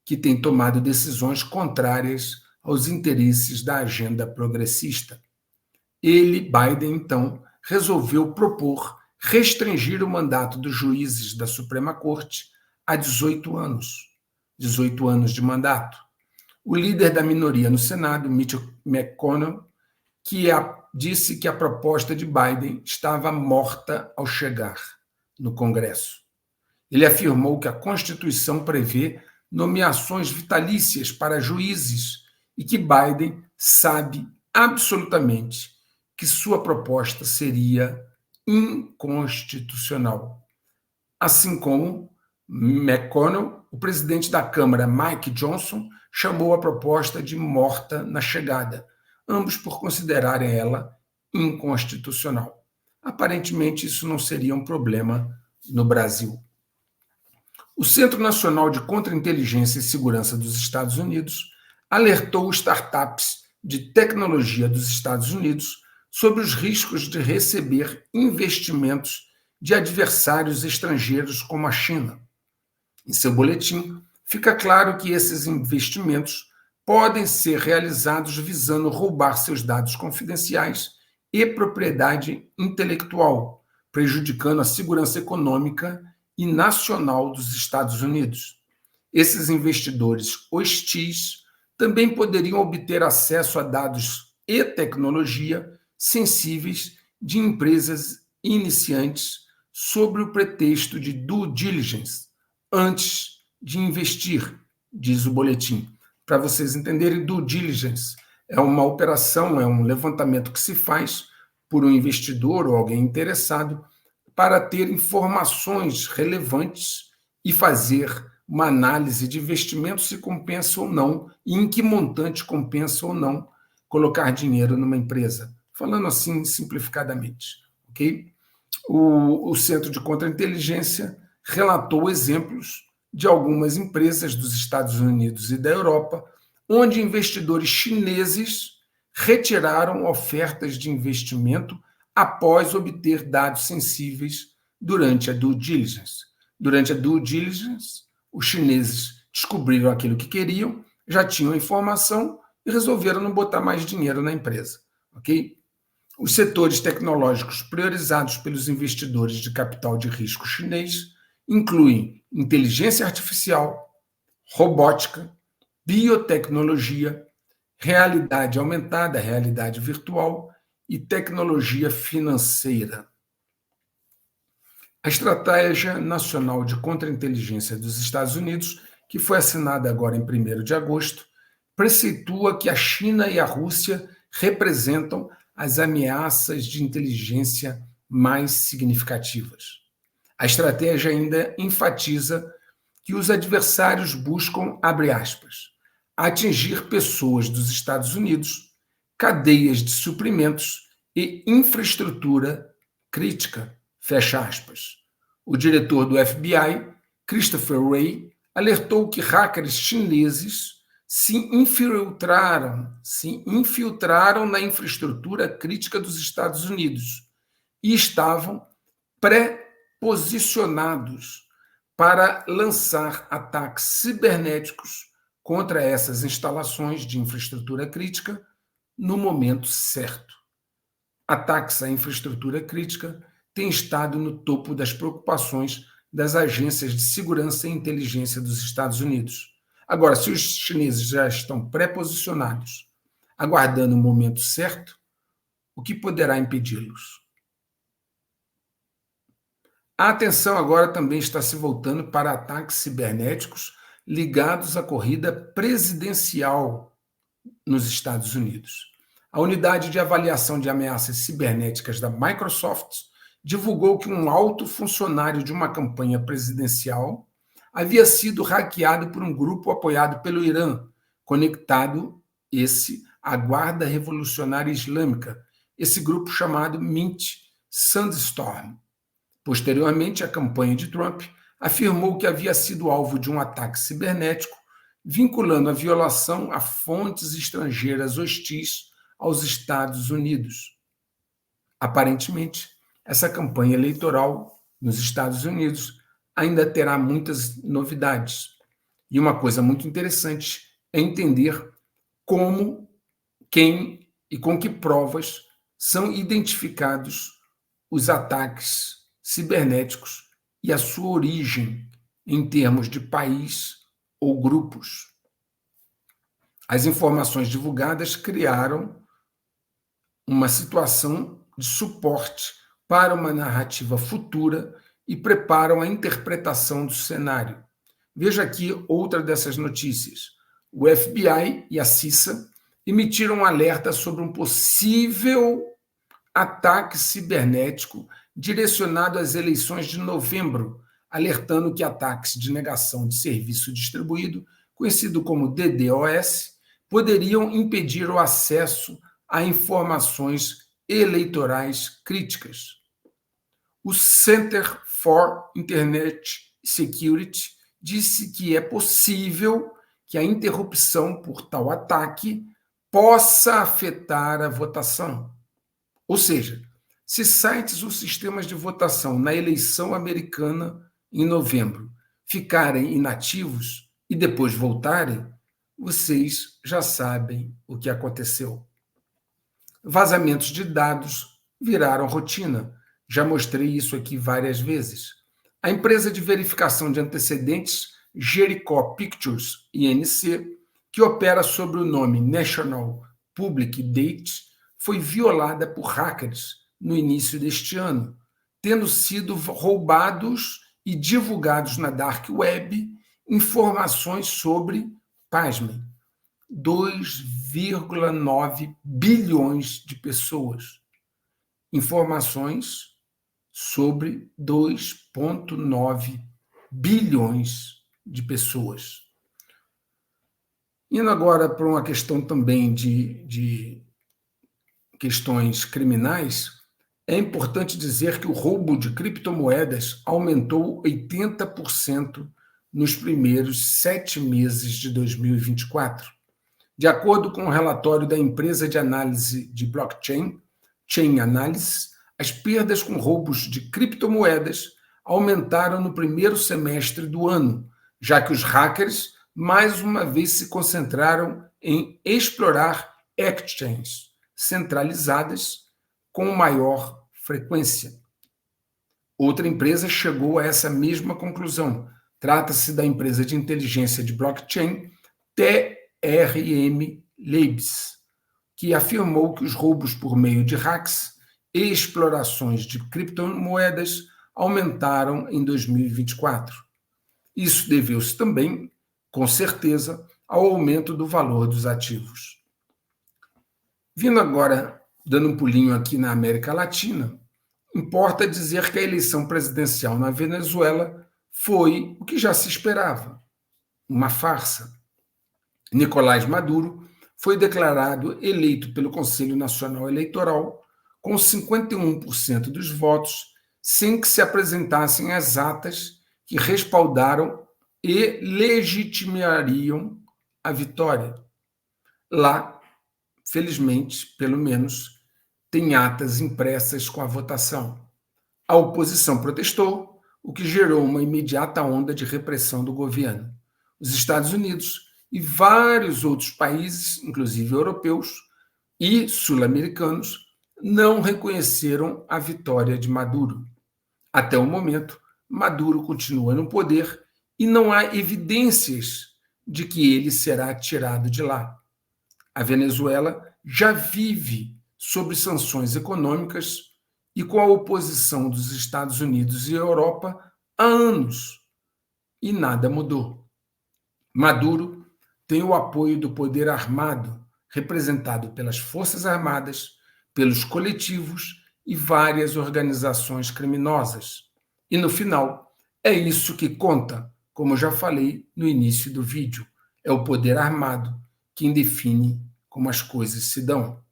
que tem tomado decisões contrárias aos interesses da agenda progressista. Ele, Biden, então, resolveu propor restringir o mandato dos juízes da Suprema Corte a 18 anos de mandato. O líder da minoria no Senado, Mitch McConnell, disse que a proposta de Biden estava morta ao chegar no Congresso. Ele afirmou que a Constituição prevê nomeações vitalícias para juízes e que Biden sabe absolutamente que sua proposta seria inconstitucional. Assim como McConnell, o presidente da Câmara, Mike Johnson, chamou a proposta de morta na chegada, ambos por considerarem ela inconstitucional. aparentemente isso não seria um problema no Brasil. O Centro Nacional de Contra-Inteligência e Segurança dos Estados Unidos alertou startups de tecnologia dos Estados Unidos sobre os riscos de receber investimentos de adversários estrangeiros como a China. Em seu boletim, fica claro que esses investimentos podem ser realizados visando roubar seus dados confidenciais e propriedade intelectual, prejudicando a segurança econômica e nacional dos Estados Unidos. Esses investidores hostis também poderiam obter acesso a dados e tecnologia sensíveis de empresas iniciantes sobre o pretexto de due diligence, antes de investir, diz o boletim. Para vocês entenderem, due diligence é uma operação, é um levantamento que se faz por um investidor ou alguém interessado para ter informações relevantes e fazer uma análise de investimento se compensa ou não, e em que montante compensa ou não colocar dinheiro numa empresa. Falando assim simplificadamente, ok? O Centro de Contra-Inteligência relatou exemplos de algumas empresas dos Estados Unidos e da Europa, onde investidores chineses retiraram ofertas de investimento após obter dados sensíveis durante a due diligence. Durante a due diligence, os chineses descobriram aquilo que queriam, já tinham a informação e resolveram não botar mais dinheiro na empresa, ok? Os setores tecnológicos priorizados pelos investidores de capital de risco chinês incluem inteligência artificial, robótica, biotecnologia, realidade aumentada, realidade virtual e tecnologia financeira. A Estratégia Nacional de Contra-Inteligência dos Estados Unidos, que foi assinada agora em 1º de agosto, preceitua que a China e a Rússia representam as ameaças de inteligência mais significativas. A estratégia ainda enfatiza que os adversários buscam, abre aspas, atingir pessoas dos Estados Unidos, cadeias de suprimentos e infraestrutura crítica, fecha aspas. O diretor do FBI, Christopher Wray, alertou que hackers chineses se infiltraram na infraestrutura crítica dos Estados Unidos e estavam pré-posicionados para lançar ataques cibernéticos contra essas instalações de infraestrutura crítica no momento certo. Ataques à infraestrutura crítica têm estado no topo das preocupações das agências de segurança e inteligência dos Estados Unidos. Agora, se os chineses já estão pré-posicionados, aguardando o momento certo, o que poderá impedi-los? A atenção agora também está se voltando para ataques cibernéticos ligados à corrida presidencial nos Estados Unidos. A unidade de avaliação de ameaças cibernéticas da Microsoft divulgou que um alto funcionário de uma campanha presidencial havia sido hackeado por um grupo apoiado pelo Irã, conectado à Guarda Revolucionária Islâmica, esse grupo chamado Mint Sandstorm. Posteriormente, a campanha de Trump afirmou que havia sido alvo de um ataque cibernético, vinculando a violação a fontes estrangeiras hostis aos Estados Unidos. Aparentemente, essa campanha eleitoral nos Estados Unidos ainda terá muitas novidades. E uma coisa muito interessante é entender como, quem e com que provas são identificados os ataques cibernéticos e a sua origem em termos de país ou grupos. As informações divulgadas criaram uma situação de suporte para uma narrativa futura e preparam a interpretação do cenário. Veja aqui outra dessas notícias. O FBI e a CISA emitiram um alerta sobre um possível ataque cibernético direcionado às eleições de novembro, alertando que ataques de negação de serviço distribuído, conhecido como DDoS, poderiam impedir o acesso a informações eleitorais críticas. o Center for Internet Security disse que é possível que a interrupção por tal ataque possa afetar a votação. Ou seja, se sites ou sistemas de votação na eleição americana em novembro ficarem inativos e depois voltarem, vocês já sabem o que aconteceu. Vazamentos de dados viraram rotina. Já mostrei isso aqui várias vezes. A empresa de verificação de antecedentes Jericho Pictures, INC, que opera sob o nome National Public Date, foi violada por hackers no início deste ano, tendo sido roubados e divulgados na Dark Web informações sobre, pasmem, 2,9 bilhões de pessoas. Informações sobre 2,9 bilhões de pessoas. Indo agora para uma questão também de questões criminais, é importante dizer que o roubo de criptomoedas aumentou 80% nos primeiros 7 meses de 2024. De acordo com o relatório da empresa de análise de blockchain, Chain Analysis, as perdas com roubos de criptomoedas aumentaram no primeiro semestre do ano, já que os hackers mais uma vez se concentraram em explorar exchanges centralizadas com maior frequência. Outra empresa chegou a essa mesma conclusão. Trata-se da empresa de inteligência de blockchain TRM Labs, que afirmou que os roubos por meio de hacks e explorações de criptomoedas aumentaram em 2024. Isso deveu-se também, com certeza, ao aumento do valor dos ativos. Vindo agora, dando um pulinho aqui na América Latina, importa dizer que a eleição presidencial na Venezuela foi o que já se esperava, uma farsa. Nicolás Maduro foi declarado eleito pelo Conselho Nacional Eleitoral com 51% dos votos, sem que se apresentassem as atas que respaldaram e legitimariam a vitória. Lá, felizmente, pelo menos, tem atas impressas com a votação. A oposição protestou, o que gerou uma imediata onda de repressão do governo. Os Estados Unidos e vários outros países, inclusive europeus e sul-americanos, não reconheceram a vitória de Maduro. Até o momento, Maduro continua no poder e não há evidências de que ele será tirado de lá. A Venezuela já vive sob sanções econômicas e com a oposição dos Estados Unidos e Europa há anos, e nada mudou. Maduro tem o apoio do poder armado, representado pelas Forças Armadas, pelos coletivos e várias organizações criminosas. E, no final, é isso que conta, como já falei no início do vídeo. É o poder armado quem define como as coisas se dão.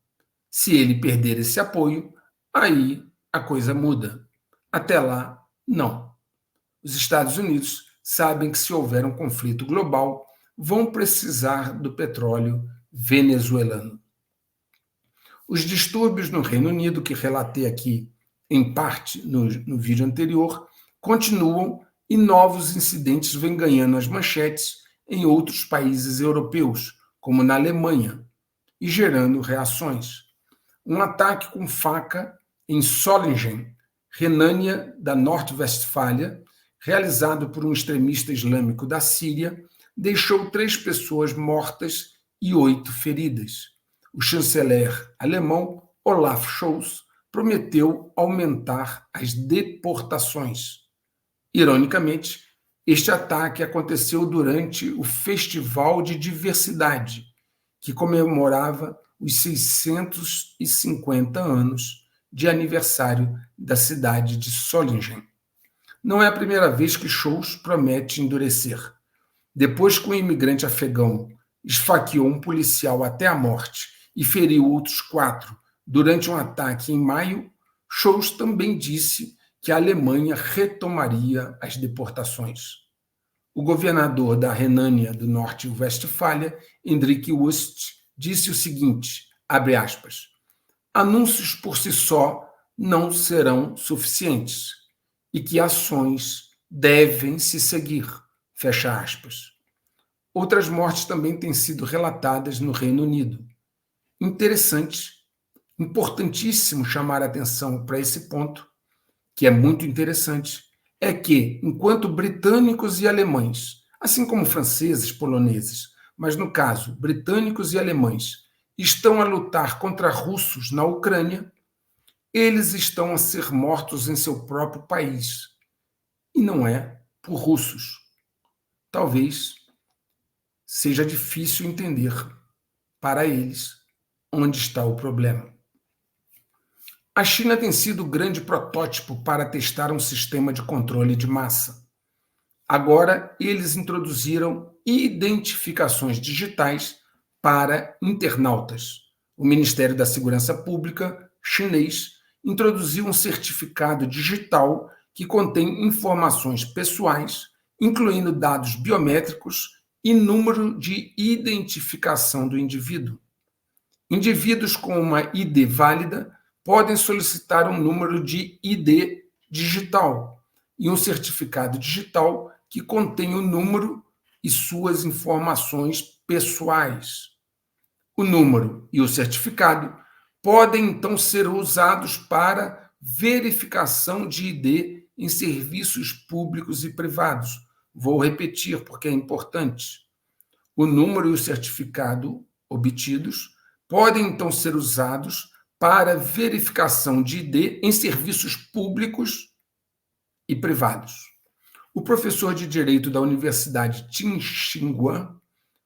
Se ele perder esse apoio, aí a coisa muda. Até lá, não. Os Estados Unidos sabem que se houver um conflito global, vão precisar do petróleo venezuelano. Os distúrbios no Reino Unido, que relatei aqui em parte no vídeo anterior, continuam e novos incidentes vêm ganhando as manchetes em outros países europeus, como na Alemanha, e gerando reações. Um ataque com faca em Solingen, Renânia da Nord-Westfália, realizado por um extremista islâmico da Síria, deixou 3 pessoas mortas e 8 feridas. O chanceler alemão Olaf Scholz prometeu aumentar as deportações. Ironicamente, este ataque aconteceu durante o Festival de Diversidade, que comemorava os 650 anos de aniversário da cidade de Solingen. Não é a primeira vez que Scholz promete endurecer. Depois que um imigrante afegão esfaqueou um policial até a morte e feriu outros 4 durante um ataque em maio, Scholz também disse que a Alemanha retomaria as deportações. O governador da Renânia do Norte-Westfália, Hendrik Wüst, disse o seguinte, abre aspas, anúncios por si só não serão suficientes e que ações devem se seguir, fecha aspas. Outras mortes também têm sido relatadas no Reino Unido. Interessante, importantíssimo chamar a atenção para esse ponto, que é muito interessante, é que, enquanto britânicos e alemães, assim como franceses, poloneses, mas no caso, britânicos e alemães, estão a lutar contra russos na Ucrânia, eles estão a ser mortos em seu próprio país. E não é por russos. Talvez seja difícil entender para eles onde está o problema. A China tem sido o grande protótipo para testar um sistema de controle de massa. Agora, eles introduziram identificações digitais para internautas. O Ministério da Segurança Pública chinês introduziu um certificado digital que contém informações pessoais, incluindo dados biométricos e número de identificação do indivíduo. Indivíduos com uma ID válida podem solicitar um número de ID digital e um certificado digital que contém o número e suas informações pessoais. O número e o certificado podem, então, ser usados para verificação de ID em serviços públicos e privados. Vou repetir, porque é importante. O número e o certificado obtidos podem, então, ser usados para verificação de ID em serviços públicos e privados. O professor de Direito da Universidade Tsinghua,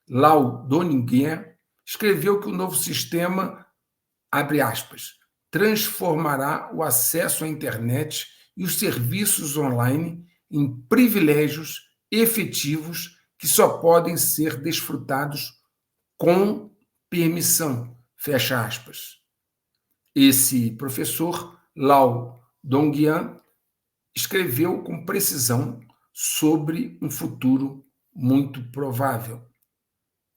Lao Dongyan, escreveu que o novo sistema, abre aspas, transformará o acesso à internet e os serviços online em privilégios efetivos que só podem ser desfrutados com permissão, fecha aspas. Esse professor, Lao Dongyan, escreveu com precisão sobre um futuro muito provável.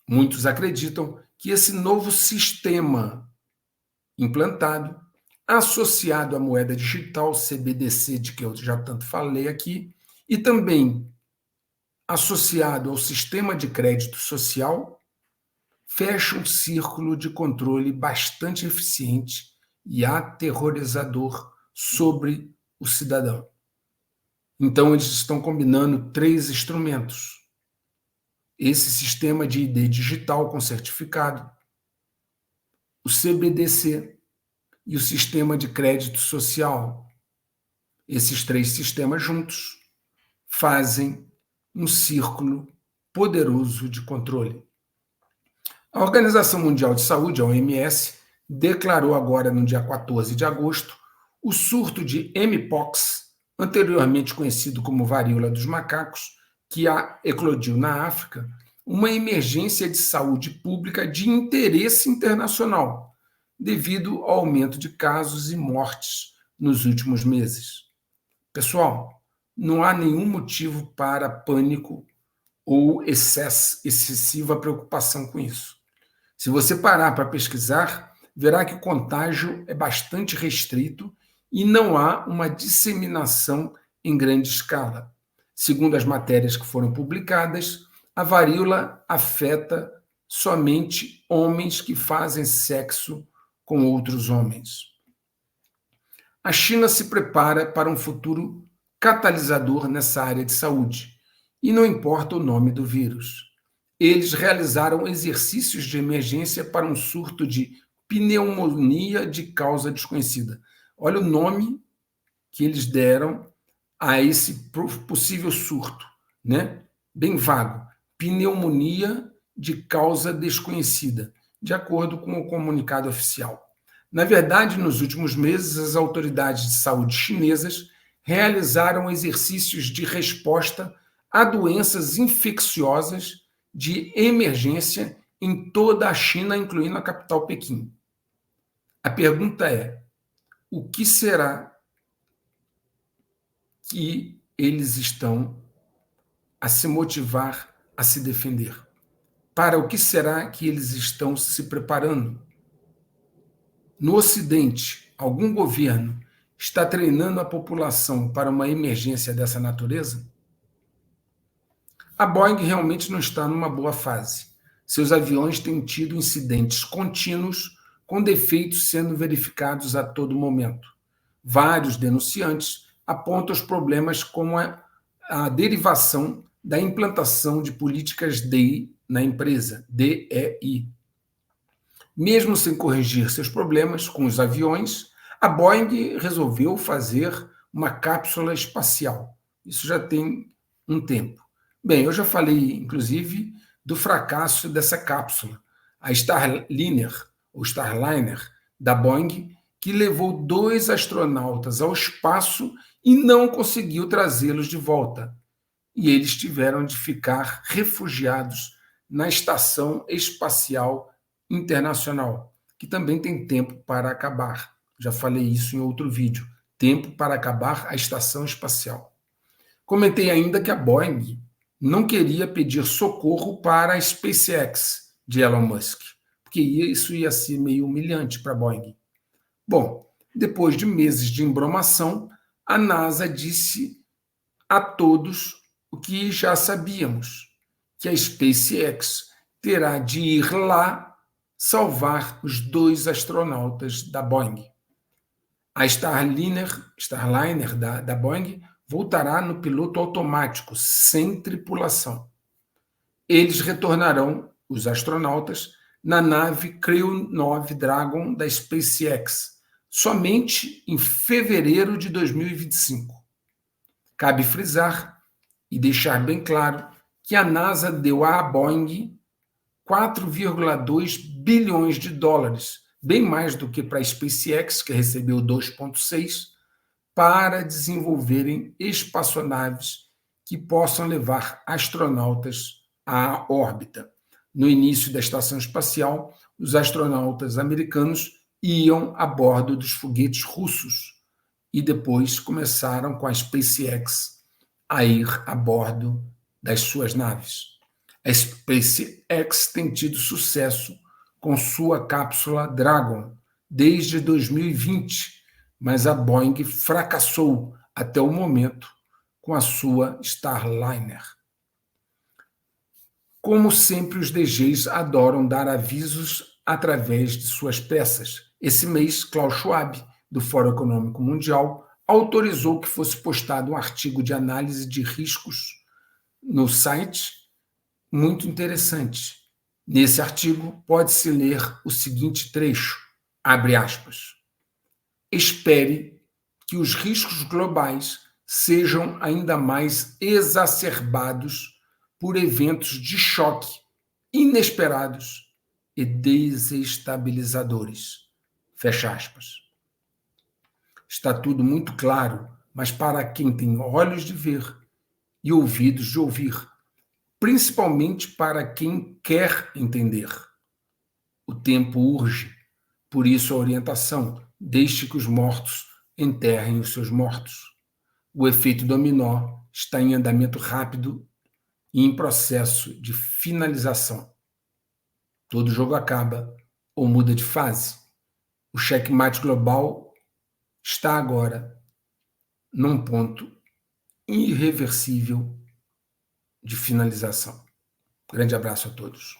Muitos acreditam que esse novo sistema implantado, associado à moeda digital CBDC, de que eu já tanto falei aqui, e também associado ao sistema de crédito social, fecha um círculo de controle bastante eficiente e aterrorizador sobre o cidadão. Então, eles estão combinando 3 instrumentos. Esse sistema de ID digital com certificado, o CBDC e o sistema de crédito social. Esses 3 sistemas juntos fazem um círculo poderoso de controle. A Organização Mundial de Saúde, a OMS, declarou agora, no dia 14 de agosto, o surto de Mpox, anteriormente conhecido como varíola dos macacos, que eclodiu na África, uma emergência de saúde pública de interesse internacional, devido ao aumento de casos e mortes nos últimos meses. Pessoal, não há nenhum motivo para pânico ou excessiva preocupação com isso. Se você parar para pesquisar, verá que o contágio é bastante restrito e não há uma disseminação em grande escala. Segundo as matérias que foram publicadas, a varíola afeta somente homens que fazem sexo com outros homens. A China se prepara para um futuro catalisador nessa área de saúde, e não importa o nome do vírus. Eles realizaram exercícios de emergência para um surto de pneumonia de causa desconhecida. Olha o nome que eles deram a esse possível surto, né? Bem vago. Pneumonia de causa desconhecida, de acordo com o comunicado oficial. Na verdade, nos últimos meses, as autoridades de saúde chinesas realizaram exercícios de resposta a doenças infecciosas de emergência em toda a China, incluindo a capital Pequim. A pergunta é: o que será que eles estão a se motivar a se defender? Para o que será que eles estão se preparando? No Ocidente, algum governo está treinando a população para uma emergência dessa natureza? A Boeing realmente não está numa boa fase. Seus aviões têm tido incidentes contínuos, com defeitos sendo verificados a todo momento. Vários denunciantes apontam os problemas como a derivação da implantação de políticas DEI na empresa, DEI. Mesmo sem corrigir seus problemas com os aviões, a Boeing resolveu fazer uma cápsula espacial. Isso já tem um tempo. Bem, eu já falei, inclusive, do fracasso dessa cápsula, a Starliner, ou Starliner, da Boeing, que levou 2 astronautas ao espaço e não conseguiu trazê-los de volta. E eles tiveram de ficar refugiados na Estação Espacial Internacional, que também tem tempo para acabar. Já falei isso em outro vídeo. Tempo para acabar a estação espacial. Comentei ainda que a Boeing não queria pedir socorro para a SpaceX de Elon Musk, porque isso ia ser meio humilhante para a Boeing. Bom, depois de meses de embromação, a NASA disse a todos o que já sabíamos, que a SpaceX terá de ir lá salvar os 2 astronautas da Boeing. A Starliner da Boeing voltará no piloto automático, sem tripulação. Eles retornarão, os astronautas, na nave Crew 9 Dragon da SpaceX, somente em fevereiro de 2025. Cabe frisar e deixar bem claro que a NASA deu à Boeing 4,2 bilhões de dólares, bem mais do que para a SpaceX, que recebeu 2,6, para desenvolverem espaçonaves que possam levar astronautas à órbita. No início da estação espacial, os astronautas americanos iam a bordo dos foguetes russos e depois começaram com a SpaceX a ir a bordo das suas naves. A SpaceX tem tido sucesso com sua cápsula Dragon desde 2020, mas a Boeing fracassou até o momento com a sua Starliner. Como sempre, os DGs adoram dar avisos através de suas peças. Esse mês, Klaus Schwab, do Fórum Econômico Mundial, autorizou que fosse postado um artigo de análise de riscos no site, muito interessante. Nesse artigo, pode-se ler o seguinte trecho, abre aspas, espere que os riscos globais sejam ainda mais exacerbados por eventos de choque inesperados e desestabilizadores. Fecha aspas. Está tudo muito claro, mas para quem tem olhos de ver e ouvidos de ouvir, principalmente para quem quer entender. O tempo urge, por isso a orientação, deixe que os mortos enterrem os seus mortos. O efeito dominó está em andamento rápido e em processo de finalização. Todo jogo acaba ou muda de fase. O checkmate global está agora num ponto irreversível de finalização. Grande abraço a todos.